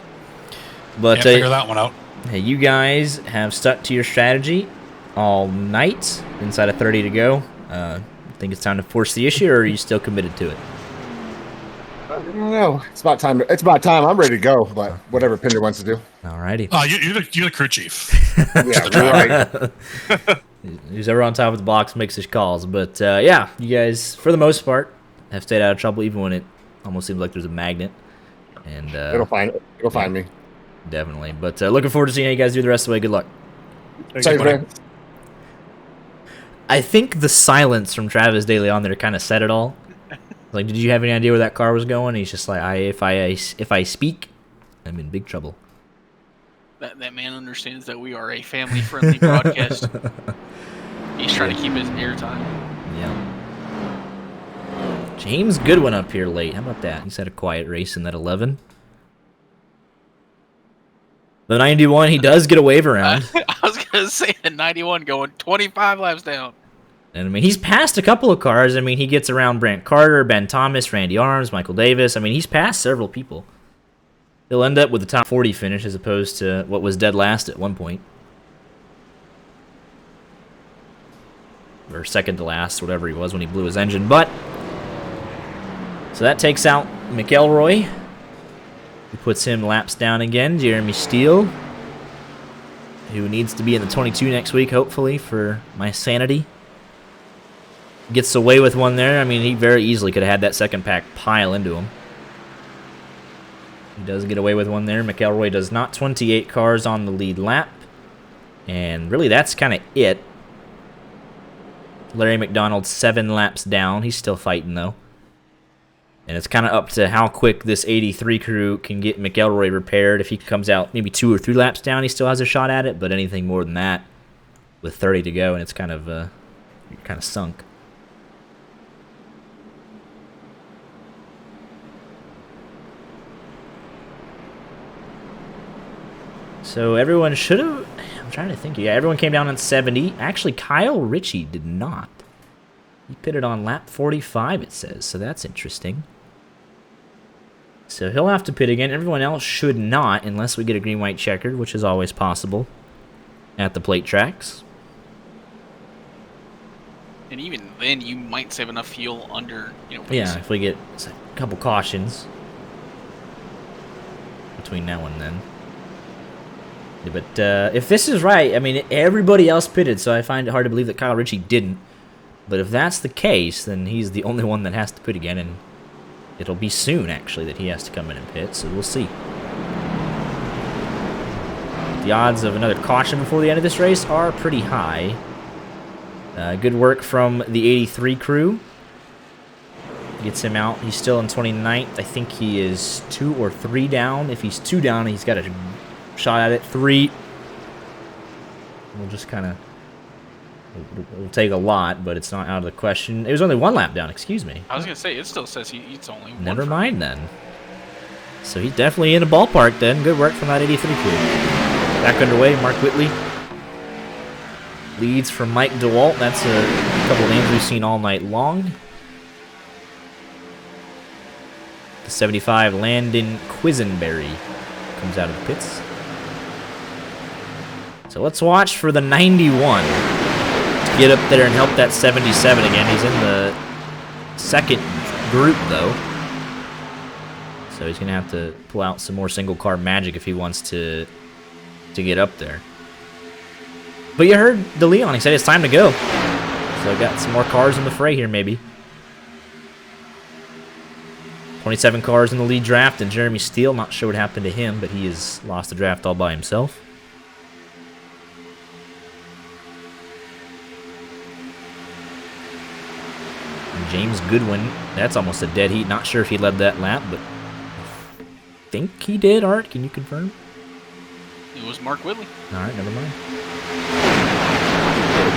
But can't figure that one out. Hey, you guys have stuck to your strategy all night. Inside of 30 to go. Think it's time to force the issue, or are you still committed to it? I don't know. It's about time. It's about time. I'm ready to go, but whatever Pinder wants to do. Alrighty. You're the crew chief. Yeah, you're right. Who's ever on top of the box makes his calls. But yeah, you guys, for the most part, have stayed out of trouble, even when it almost seems like there's a magnet. And It'll find me. Definitely. But looking forward to seeing how you guys do the rest of the way. Good luck. Thanks, man. I think the silence from Travis De Leon there kind of said it all. Like, did you have any idea where that car was going? He's just like, if I speak, I'm in big trouble. That man understands that we are a family-friendly broadcast. He's trying to keep his airtime. Yeah. James Goodwin up here late. How about that? He's had a quiet race in that 11. The 91, he does get a wave around. I was going to say the 91 going 25 laps down. And, I mean, he's passed a couple of cars. I mean, he gets around Brant Carter, Ben Thomas, Randy Arms, Michael Davis. I mean, he's passed several people. He'll end up with a top 40 finish as opposed to what was dead last at one point. Or second to last, whatever he was when he blew his engine. But, so that takes out McElroy. He puts him laps down again. Jeremy Steele, who needs to be in the 22 next week, hopefully, for my sanity. Gets away with one there. I mean, he very easily could have had that second pack pile into him. He does get away with one there. McElroy does not. 28 cars on the lead lap. And really, that's kind of it. Larry McDonald 7 laps down. He's still fighting, though. And it's kind of up to how quick this 83 crew can get McElroy repaired. If he comes out maybe 2 or 3 laps down, he still has a shot at it. But anything more than that, with 30 to go, and it's kind of sunk. So everyone should have... I'm trying to think. Yeah, everyone came down on 70. Actually, Kyle Ritchie did not. He pitted on lap 45, it says. So that's interesting. So he'll have to pit again. Everyone else should not, unless we get a green-white checkered, which is always possible at the plate tracks. And even then, you might save enough fuel under, Yeah, racing. if we get a couple cautions between now and then. Yeah, but if this is right, I mean, everybody else pitted, so I find it hard to believe that Kyle Ritchie didn't. But if that's the case, then he's the only one that has to pit again, and it'll be soon, actually, that he has to come in and pit, so we'll see. The odds of another caution before the end of this race are pretty high. Good work from the 83 crew. Gets him out. He's still in 29th. I think he is 2 or 3 down. If he's 2 down, he's got a shot at it. 3. We'll just kind of... It'll take a lot, but it's not out of the question. It was only 1 lap down, excuse me. I was going to say, it still says it's only one. Never mind, then. So he's definitely in the ballpark, then. Good work from that 83 crew. Back underway, Mark Whitley. Leads from Mike DeWalt. That's a couple of names we've seen all night long. The 75, Landon Quisenberry, comes out of the pits. So let's watch for the 91 to get up there and help that 77 again. He's in the second group, though. So he's going to have to pull out some more single car magic if he wants to get up there. But you heard DeLeon. He said it's time to go. So I got some more cars in the fray here, maybe. 27 cars in the lead draft, and Jeremy Steele, not sure what happened to him, but he has lost the draft all by himself. And James Goodwin, that's almost a dead heat. Not sure if he led that lap, but I think he did. Art, can you confirm? It was Mark Whitley. All right, never mind.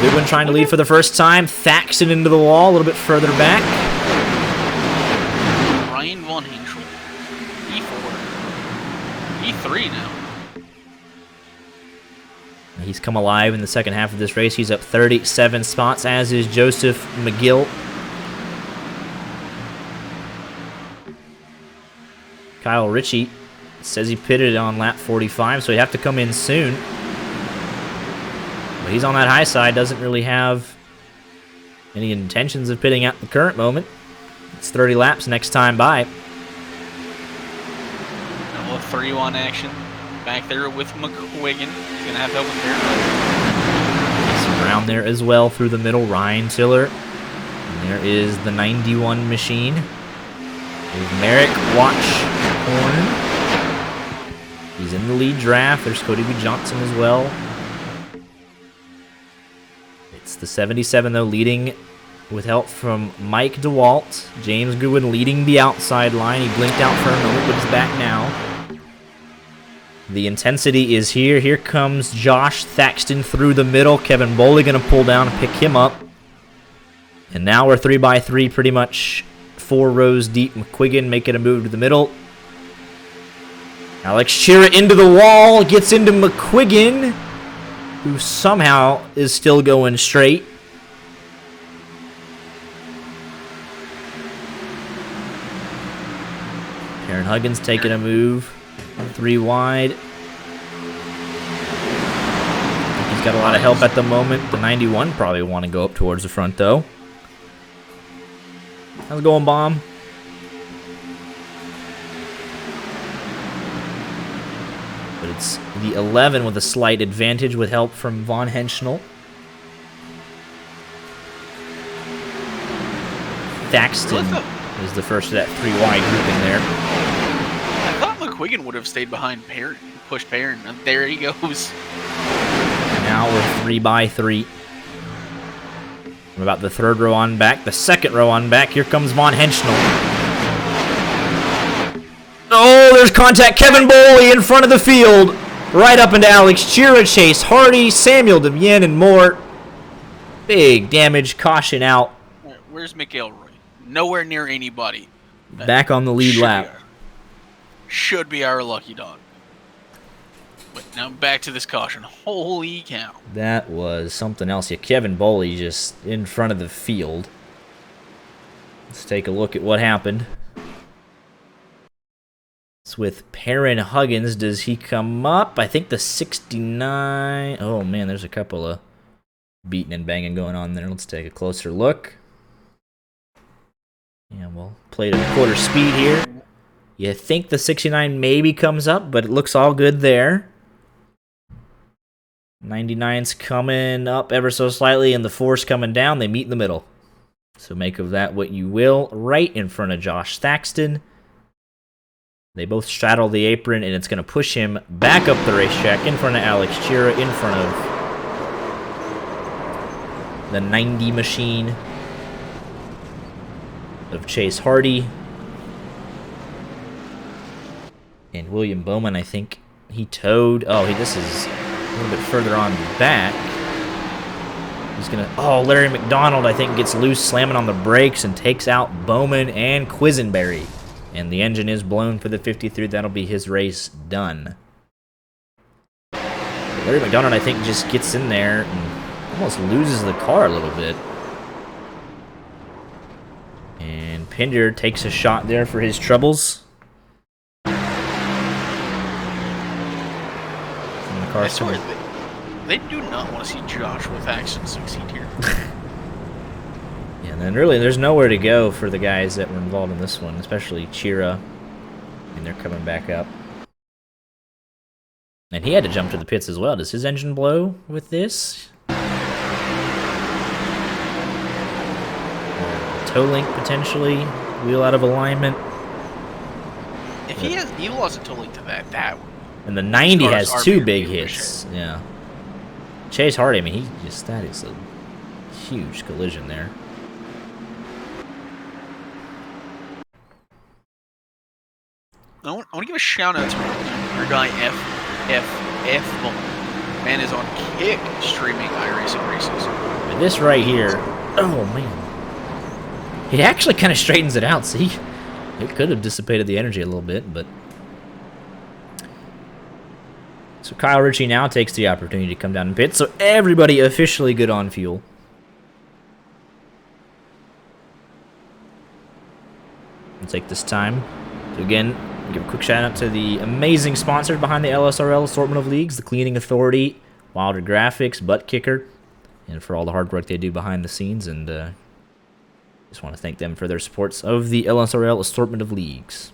Goodwin trying to lead for the first time. Thaxton into the wall a little bit further back. Ryan Von Hinschel. E4. E3 now. He's come alive in the second half of this race. He's up 37 spots, as is Joseph McGill. Kyle Ritchie says he pitted on lap 45, so he'd have to come in soon. But he's on that high side, doesn't really have any intentions of pitting at the current moment. It's 30 laps next time by. A little 3-1 action back there with McQuiggan. He's going to have help with Barrett. Some around there as well through the middle. Ryan Tiller. And there is the 91 machine. There's Merrick Watchhorn. He's in the lead draft. There's Cody B. Johnson as well. It's the 77, though, leading with help from Mike DeWalt. James Goodwin leading the outside line. He blinked out for a moment, but he's back now. The intensity is here. Here comes Josh Thaxton through the middle. Kevin Boley going to pull down and pick him up. And now we're 3x3, pretty much 4 rows deep. McQuiggan making a move to the middle. Alex Shearer into the wall, gets into McQuiggan, who somehow is still going straight. Aaron Huggins taking a move, 3 wide. He's got a lot of help at the moment. The 91 probably want to go up towards the front, though. How's it going, Bomb? But it's the 11 with a slight advantage with help from Von Henschel. Thaxton is the first of that 3 wide grouping there. I thought McQuiggan would have stayed behind Perrin, pushed Perrin, and there he goes. Now we're 3x3. From about the 3rd row on back, the 2nd row on back. Here comes Von Henschel. Oh, there's contact. Kevin Boley in front of the field. Right up into Alex Chira, Chase Hardy, Samuel Devien, and more. Big damage. Caution out. Where's McElroy? Nowhere near anybody. Back on the lead lap. Should be our lucky dog. But now back to this caution. Holy cow. That was something else. Yeah, Kevin Boley just in front of the field. Let's take a look at what happened. It's with Perrin Huggins. Does he come up? I think the 69... Oh, man, there's a couple of beating and banging going on there. Let's take a closer look. Yeah, we'll play it at quarter speed here. You think the 69 maybe comes up, but it looks all good there. 99's coming up ever so slightly, and the 4's coming down. They meet in the middle. So make of that what you will. Right in front of Josh Thaxton. They both straddle the apron, and it's going to push him back up the racetrack in front of Alex Chira, in front of the 90 machine of Chase Hardy. And William Bowman, I think he towed. Oh, this is a little bit further on back. He's going to... Oh, Larry McDonald, I think, gets loose, slamming on the brakes, and takes out Bowman and Quisenberry. And the engine is blown for the 53. That'll be his race done. Larry McDonald, I think, just gets in there and almost loses the car a little bit. And Pinder takes a shot there for his troubles. I swear, they do not want to see Joshua Thaxton succeed here. Yeah, and then really there's nowhere to go for the guys that were involved in this one, especially Chira. And they're coming back up. And he had to jump to the pits as well. Does his engine blow with this? Toe link potentially, wheel out of alignment. If he lost a toe link to that would. And the 90 has 2 big hits. Sure. Yeah. Chase Hardy, I mean, that is a huge collision there. I want to give a shout out to our guy F. Man is on kick streaming iRacing races. And this right here, oh man. It actually kind of straightens it out, see? It could have dissipated the energy a little bit, but... So Kyle Ritchie now takes the opportunity to come down and pit, so everybody officially good on fuel. I'll take this time to again give a quick shout out to the amazing sponsors behind the LSRL assortment of leagues, the Cleaning Authority, Wilder Graphics, Butt Kicker, and for all the hard work they do behind the scenes, and just want to thank them for their supports of the LSRL assortment of leagues.